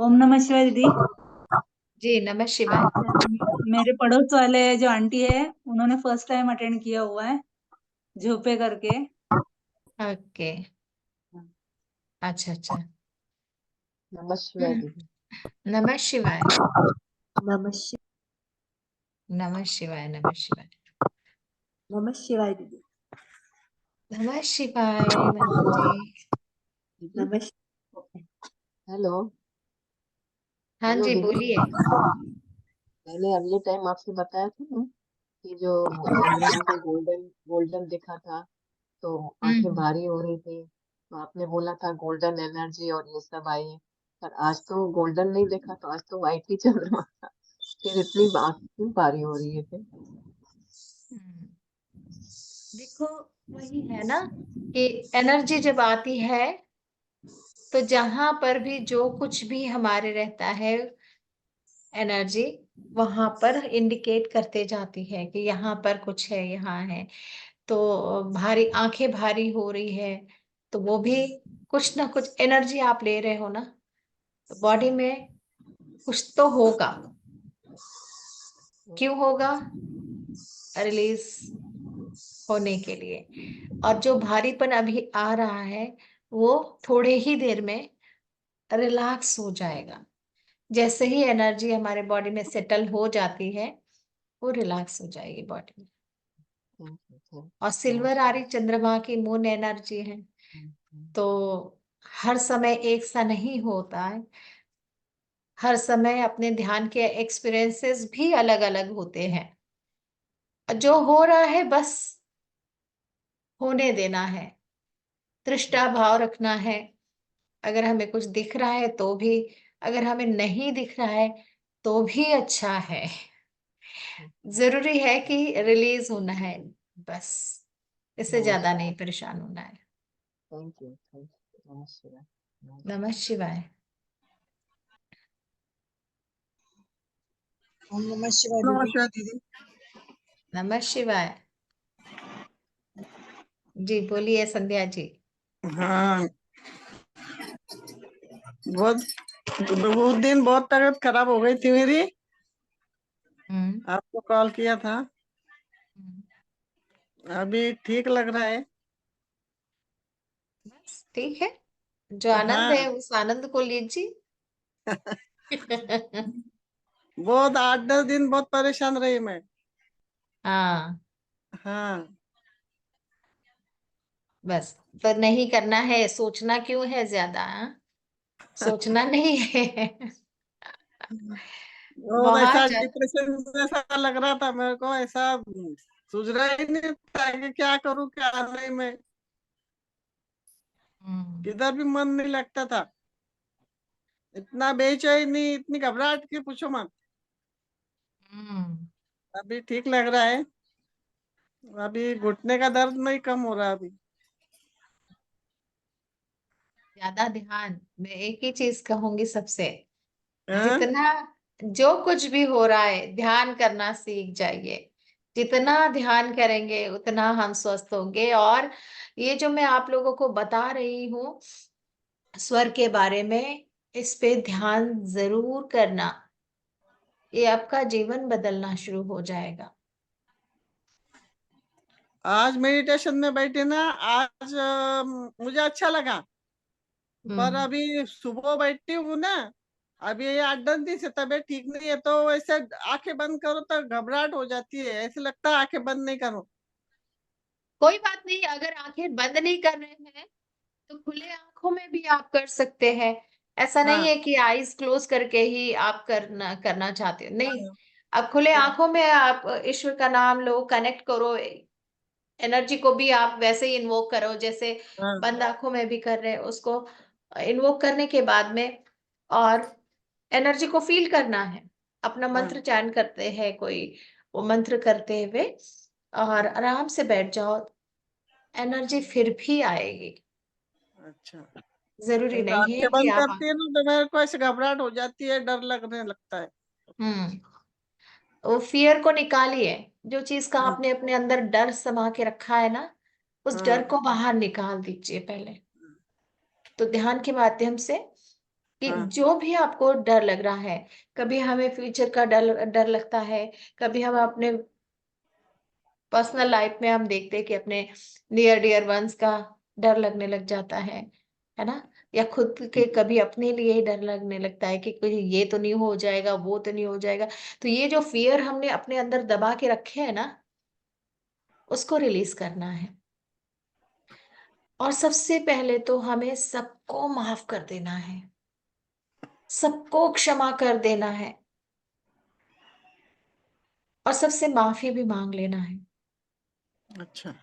ओम नमः शिवाय दीदी। जी नमः शिवाय। आज मेरे पड़ोस वाले जो आंटी है उन्होंने फर्स्ट टाइम अटेंड किया हुआ है, झोपे करके। ओके, अच्छा अच्छा। नमः शिवाय दीदी। नमः शिवाय। नमः शिवाय। नमः शिवाय। नमः शिवाय। नमः शिवाय दीदी। नमः शिवाय मंजू जी। दीदी नमः शिवाय। हेलो। हाँ हेलो जी दीदी, बोलिए। मैंने अगले टाइम आपसे बताया था ना कि जो चंद्रमा को गोल्डन गोल्डन दिखा था तो आंखें हम्म। भारी हो रही थी, तो आपने बोला था गोल्डन एनर्जी और ये सब आई है। पर आज तो गोल्डन नहीं देखा, तो आज तो व्हाइट ही चंद्रमा था। फिर इतनी आंखें क्यों भारी हो रही है फिर? हम्म। देखो, वही है ना कि एनर्जी जब आती है तो जहां पर भी जो कुछ भी हमारे रहता है एनर्जी, वहां पर इंडिकेट करते जाती है कि यहाँ पर कुछ है, यहाँ है। तो भारी आंखें भारी हो रही है तो वो भी कुछ ना कुछ एनर्जी आप ले रहे हो ना, तो बॉडी में कुछ तो होगा। क्यों होगा? रिलीज होने के लिए। और जो भारीपन अभी आ रहा है वो थोड़े ही देर में रिलैक्स हो जाएगा। जैसे ही एनर्जी हमारे बॉडी में सेटल हो जाती है वो रिलैक्स हो जाएगी बॉडी में। थैंक यू, थैंक और सिल्वर आ रही चंद्रमा की मून एनर्जी है, तो हर समय एक सा नहीं होता है। हर समय अपने ध्यान के एक्सपीरियंसेस भी अलग अलग होते हैं। जो हो रहा है बस होने देना है, दृष्टा भाव रखना है। अगर हमें कुछ दिख रहा है तो भी, अगर हमें नहीं दिख रहा है तो भी अच्छा है। जरूरी है कि रिलीज होना है बस, इससे ज्यादा नमस्कार। नहीं परेशान होना है। थैंक यू, नमस्कार। नमः शिवाय। ओम नमः शिवाय दीदी। नमस्कार दीदी। नमः शिवाय। जी बोलिए संध्या जी। हाँ, बहुत बहुत दिन बहुत तबीयत खराब हो गई थी मेरी, हम्म। आपको कॉल किया था। हम्म। अभी ठीक लग रहा है। बस ठीक है, जो आनंद हाँ, है उस आनंद को लीजिए। बहुत 8-10 दिन बहुत परेशान रही मैं। हाँ हाँ। बस, पर नहीं करना है, सोचना क्यों है ज्यादा? हाँ? सोचना नहीं है। बहुत वहां ऐसा जा। डिप्रेशन जैसा लग रहा था मेरे को, ऐसा सूझ रहा ही नहीं था कि क्या करूं क्या नहीं। मैं हम्म। किधर भी मन नहीं लगता था, इतना बेचैनी इतनी घबराहट की पूछो मत। हम्म। अभी ठीक लग रहा है, अभी घुटने का दर्द नहीं कम हो रहा अभी। ज्यादा ध्यान, मैं एक ही चीज कहूंगी सबसे, हाँ? जितना जो कुछ भी हो रहा है ध्यान करना सीख जाइए। जितना ध्यान करेंगे उतना हम स्वस्थ होंगे। और ये जो मैं आप लोगों को बता रही हूँ स्वर के बारे में, इस पे ध्यान जरूर करना। ये आपका जीवन बदलना शुरू हो जाएगा। आज मेडिटेशन में बैठे ना, आज मुझे अच्छा लगा। पर हम्म। अभी सुबह बैठती हूँ ना, अभी ये 8-10 दिन से तबीयत ठीक नहीं है, तो ऐसे आंखें बंद करो तो घबराहट हो जाती है, ऐसे लगता है आंखें बंद नहीं करो। कोई बात नहीं, अगर आंखें बंद नहीं कर रहे हैं तो खुले आंखों में भी आप कर सकते हैं। ऐसा नहीं हाँ, है कि आईज क्लोज करके ही आप करना करना चाहते हो, नहीं। हाँ, आप खुले आंखों में आप ईश्वर का नाम लो, कनेक्ट करो। एनर्जी को भी आप वैसे ही इन्वोक करो जैसे हाँ, बंद आंखों में भी कर रहे हैं, उसको इन्वोक करने के बाद में और एनर्जी को फील करना है। अपना हाँ। मंत्र चयन करते हैं कोई, वो मंत्र करते हुए और आराम से बैठ जाओ, एनर्जी फिर भी आएगी। अच्छा, जरूरी ऐसे नहीं है आंखें कि बंद आप। करती है ना तो मेरे को ऐसे घबराहट हो जाती है, डर लगने लगता है। हम्म। वो फियर को निकालिए। जो चीज का हाँ, आपने अपने अंदर डर समा के रखा है ना, उस डर हाँ, को बाहर निकाल दीजिए पहले। तो ध्यान के माध्यम से कि हाँ, जो भी आपको डर लग रहा है, कभी हमें फ्यूचर का डर डर लगता है, कभी हम अपने पर्सनल लाइफ में हम देखते हैं कि अपने नियर डियर वंस का डर लगने लग जाता है ना? या खुद के कभी अपने लिए ही डर लगने लगता है कि कोई ये तो नहीं हो जाएगा, वो तो नहीं हो जाएगा। तो ये जो फियर हमने अपने अंदर दबा के रखे है ना, उसको रिलीज करना है। और सबसे पहले तो हमें सबको माफ कर देना है, सबको क्षमा कर देना है और सबसे माफी भी मांग लेना है। अच्छा,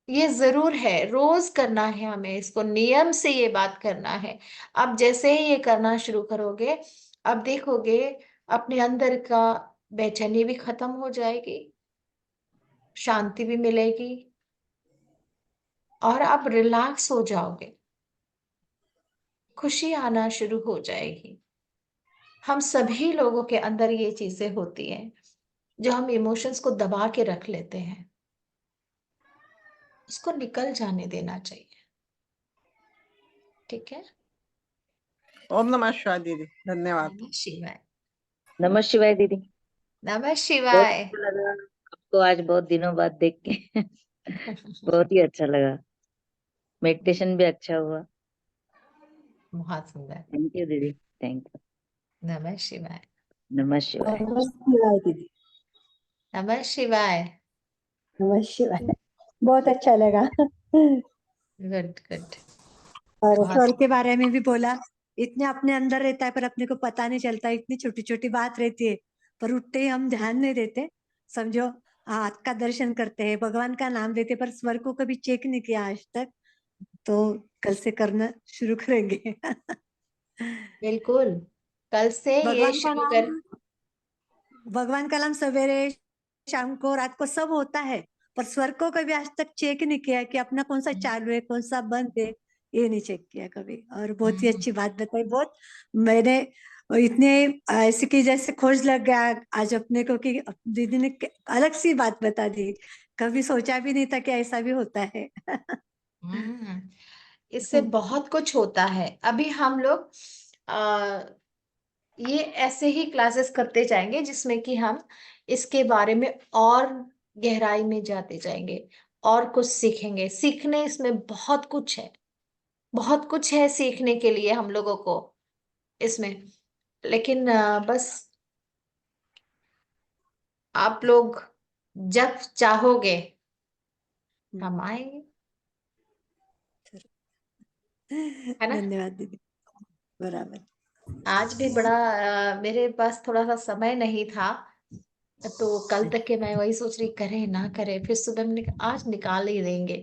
ये जरूर है, रोज करना है हमें इसको, नियम से ये बात करना है। अब जैसे ही ये करना शुरू करोगे, अब देखोगे अपने अंदर का बेचैनी भी खत्म हो जाएगी, शांति भी मिलेगी और आप रिलैक्स हो जाओगे, खुशी आना शुरू हो जाएगी। हम सभी लोगों के अंदर ये चीजें होती हैं जो हम इमोशंस को दबा के रख लेते हैं, उसको निकल जाने देना चाहिए। ठीक है। ओम नमः शिवाय दीदी, धन्यवाद। नमः शिवाय। नमः शिवाय दीदी। नमः बहुत शिवाय। अच्छा लगा आपको आज बहुत दिनों बाद देख के। बहुत ही अच्छा लगा। मेडिटेशन भी अच्छा हुआ। बहुत सुंदर। थैंक यू दीदी। Thank you. नमः शिवाय। नमः शिवाय। नमः शिवाय दीदी। नमः शिवाय। नमः शिवाय। बहुत अच्छा लगा। Good good. और बहुत स्वर के बारे में भी बोला। इतने अपने अंदर रहता है पर अपने को पता नहीं चलता, इतनी छोटी छोटी बात रहती है पर उठते ही हम ध्यान नहीं देते। समझो हाथ का दर्शन करते हैं, भगवान का नाम लेते पर स्वर को कभी चेक नहीं किया आज तक, तो कल से करना शुरू करेंगे। बिल्कुल, कल से ये भगवान का शुरू नाम, कर। भगवान का नाम सवेरे शाम को रात को सब होता है, पर स्वर को कभी आज तक चेक नहीं किया कि अपना कौन सा चालू है कौन सा बंद है, ये नहीं चेक किया कभी। और बहुत ही अच्छी बात बताई। बहुत मैंने इतने ऐसे की जैसे खोज लग गया आज अपने को कि दीदी ने अलग सी बात बता दी। कभी सोचा भी नहीं था कि ऐसा भी होता है। हम्म, इससे बहुत कुछ होता है। अभी हम लोग आ, ये ऐसे ही क्लासेस करते जाएंगे जिसमें कि हम इसके बारे में और गहराई में जाते जाएंगे और कुछ सीखेंगे। सीखने इसमें बहुत कुछ है, बहुत कुछ है सीखने के लिए हम लोगों को इसमें। लेकिन बस आप लोग जब चाहोगे हम आएंगे, है ना। धन्यवाद दीदी। बराबर। आज भी बड़ा मेरे पास थोड़ा सा समय नहीं था, तो कल तक के मैं वही सोच रही करे ना करे, फिर सुबह मैंने कहा आज निकाल ही देंगे।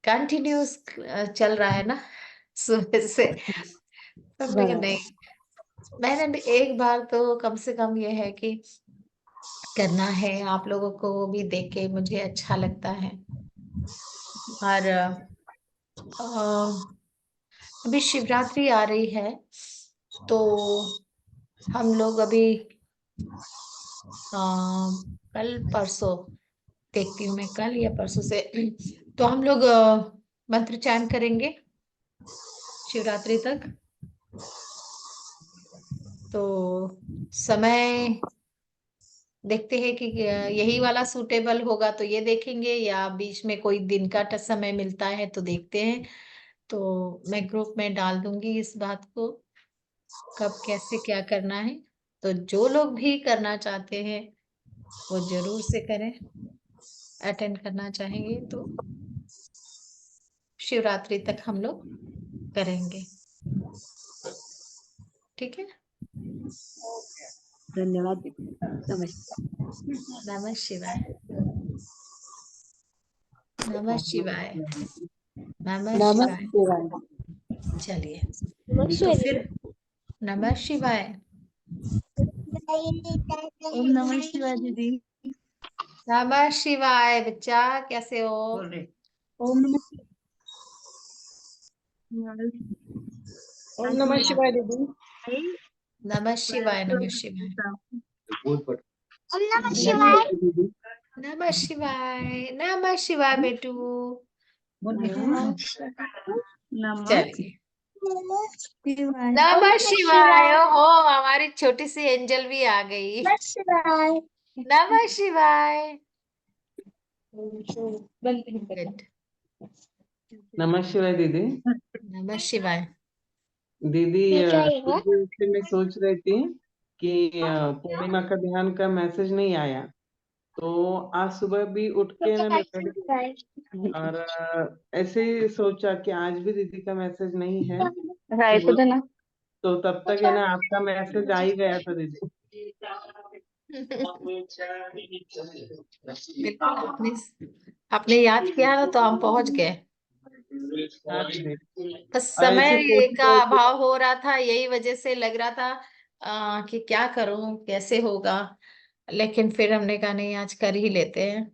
कंटिन्यूस चल रहा है ना सुबह से। तो मैंने कहा बराबर। नहीं, मैंने भी एक बार तो कम से कम ये है कि करना है। आप लोगों को भी देख के मुझे अच्छा लगता है। और अभी शिवरात्रि आ रही है, तो हम लोग अभी अ, कल परसों, देखती हूँ मैं कल या परसों से, तो हम लोग मंत्र चांट करेंगे शिवरात्रि तक। तो समय देखते हैं कि यही वाला सूटेबल होगा तो ये देखेंगे, या बीच में कोई दिन का समय मिलता है तो देखते हैं। तो मैं ग्रुप में डाल दूंगी इस बात को, कब कैसे क्या करना है। तो जो लोग भी करना चाहते हैं वो जरूर से करें, अटेंड करना चाहेंगे तो शिवरात्रि तक हम लोग करेंगे। ठीक है। धन्यवाद दीदी। नमस्कार। नमः शिवाय। नमः शिवाय। नमः शिवाय। नमस्ते। चलिए, तो फिर नमः शिवाय। ओम नमः शिवाय दीदी। नमः शिवाय बच्चा, कैसे हो। ओम नमः ओम नमः शिवाय दीदी। नमः शिवाय। नमः शिवाय। नमः शिवाय। नमः शिवाय बेटू। चलिए, नमः शिवाय हो, हमारी छोटी सी एंजल भी आ गई। नमः शिवाय। गुड। नमः शिवाय दीदी। नमः शिवाय। दीदी सुबह उठ के मैं सोच रही थी कि पूर्णिमा का ध्यान का मैसेज नहीं आया, तो आज सुबह भी उठ के ना मैं बैठ गई और ऐसे ही सोचा कि आज भी दीदी का मैसेज नहीं है, राइट तो देना। तो तब तक है ना आपका मैसेज आ ही गया था दीदी। बिल्कुल, आपने आपने याद किया ना तो हम पहुंच गए। हाँ दीदी। बस और ऐसे समय सोच का रहे थे। अभाव हो रहा था, यही वजह से लग रहा था कि क्या करूं कैसे होगा। लेकिन फिर हमने कहा नहीं, आज कर ही लेते हैं। और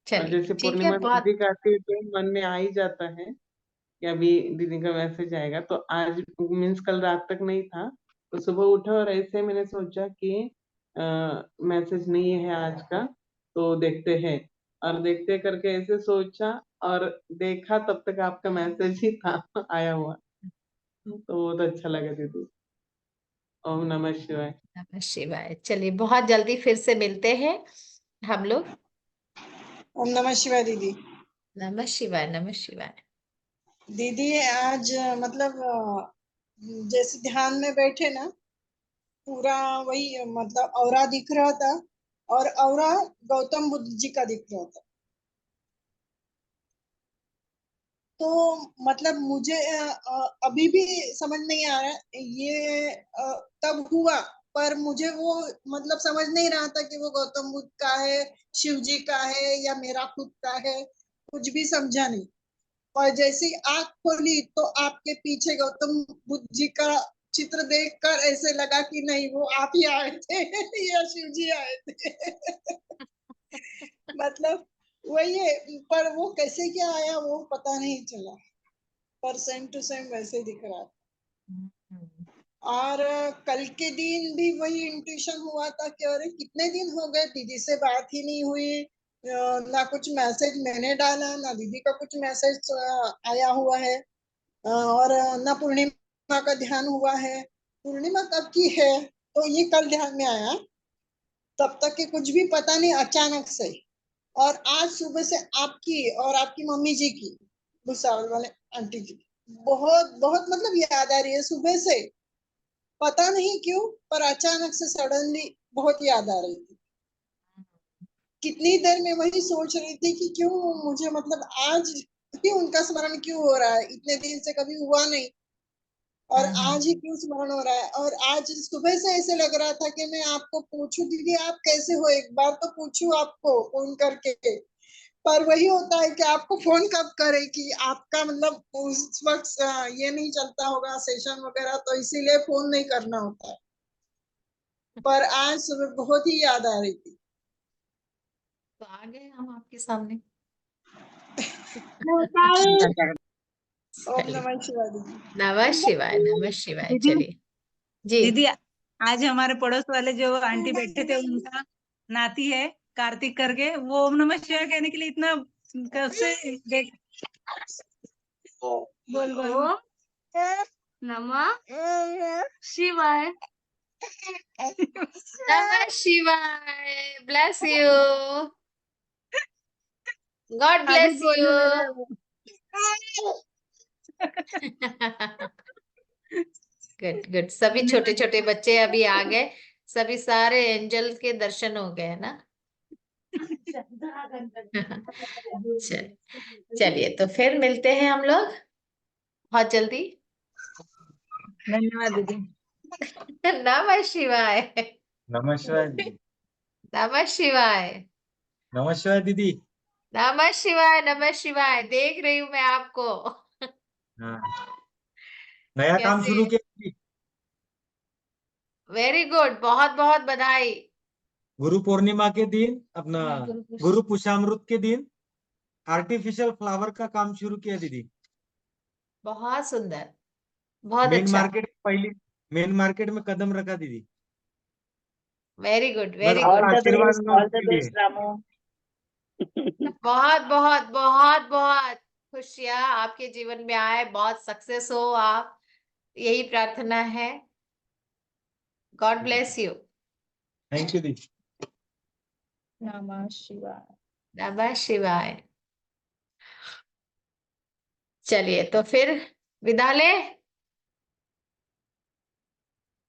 चलिए जैसे ठीक है, पूर्णिमा बहुत। नजदीक आती है तो मन में आ ही जाता है कि अभी दीदी का मैसेज आएगा, तो आज मीन्स कल रात तक नहीं था, तो सुबह उठा और ऐसे मैंने सोचा कि मैसेज नहीं है आज का, तो देखते हैं। और देखते करके ऐसे सोचा और देखा, तब तक आपका मैसेज ही था आया हुआ, तो बहुत अच्छा लगा दीदी। ओम नमः शिवाय। नमः शिवाय। चलिए बहुत जल्दी फिर से मिलते हैं हम लोग। ओम नमः शिवाय दीदी। नमः शिवाय, नमः शिवाय। दीदी आज मतलब जैसे ध्यान में बैठे ना, पूरा वही मतलब औरा दिख रहा था, और औरा गौतम बुद्ध जी का दिख रहा था। तो मतलब मुझे अभी भी समझ नहीं आ रहा ये तब हुआ, पर मुझे वो मतलब समझ नहीं रहा था कि वो गौतम बुद्ध का है, शिव जी का है, या मेरा खुद का है, कुछ भी समझा नहीं। और जैसे ही आंख खोली तो आपके पीछे गौतम बुद्ध जी का चित्र देखकर ऐसे लगा कि नहीं, वो आप ही आए थे या शिव जी आए थे मतलब वही है, पर वो कैसे क्या आया वो पता नहीं चला, पर सेम टू सेम वैसे ही दिख रहा था। और कल के दिन भी वही इंट्यूशन हुआ था कि अरे कितने दिन हो गए दीदी से बात ही नहीं हुई, ना कुछ मैसेज मैंने डाला, ना दीदी का कुछ मैसेज आया हुआ है, और ना पूर्णिमा का ध्यान हुआ है। पूर्णिमा कब की है तो ये कल ध्यान में आया, तब तक के कुछ भी पता नहीं, अचानक से। और आज सुबह से आपकी और आपकी मम्मी जी की, भुसावल वाले आंटी जी की बहुत बहुत मतलब याद आ रही है सुबह से, पता नहीं क्यों, पर अचानक से सडनली बहुत याद आ रही थी। कितनी देर में वही सोच रही थी कि क्यों मुझे मतलब आज क्यों उनका स्मरण क्यों हो रहा है, इतने दिन से कभी हुआ नहीं, और आज ही क्यों स्मरण हो रहा है। और आज सुबह से ऐसे लग रहा था कि मैं आपको पूछूं दीदी आप कैसे हो, एक बार तो पूछूं आपको फोन करके, पर वही होता है कि आपको फोन कब करे कि आपका मतलब उस वक्त ये नहीं चलता होगा सेशन वगैरह, तो इसीलिए फोन नहीं करना होता है। पर आज सुबह बहुत ही याद आ रही थी। तो आ गए हम आपके सामने। ओम चलिए, नमः शिवाय दीदी। नमः शिवाय, नमः शिवाय। दीदी चलिए जी। दीदी आज हमारे पड़ोस वाले जो आंटी बैठे थे उनका नाती है कार्तिक करके, वो ओम नमः शिवाय कहने के लिए इतना कब से देख। बोल बोल। ओम नमः शिवाय। नमः शिवाय। Bless you. गॉड अभी ब्लेस यू। बोलने लगा वो। Good good. सभी छोटे छोटे बच्चे अभी आ गए, सभी सारे एंजल के दर्शन हो गए ना। चल चलिए, तो फिर मिलते हैं हम लोग बहुत जल्दी। धन्यवाद दीदी। नमः शिवाय। नमः शिवाय दीदी। नमः शिवाय। नमः शिवाय दीदी। नमः शिवाय, नमः शिवाय। देख रही हूँ मैं आपको। हाँ, नया काम कैसे? शुरू किया दीदी। वेरी गुड, बहुत बहुत बधाई। गुरु पूर्णिमा के दिन अपना गुरु पुष्पामृत के दिन आर्टिफिशियल फ्लावर का काम शुरू किया दीदी। बहुत सुंदर, बहुत मेन अच्छा। मार्केट पहली मेन मार्केट में कदम रखा दीदी। वेरी गुड, बस वेरी ऑल गुड। द आशीर्वाद बेस्ट, लो ऑल द उसके लिए। बेस्ट रामू। बहुत बहुत बहुत बहुत खुशियां आपके जीवन में आए, बहुत सक्सेस हो आप, यही प्रार्थना है। God bless you. Thank you दीदी। नमः शिवाय। नमः शिवाय। चलिए तो फिर विदा ले।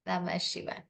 नमः शिवाय।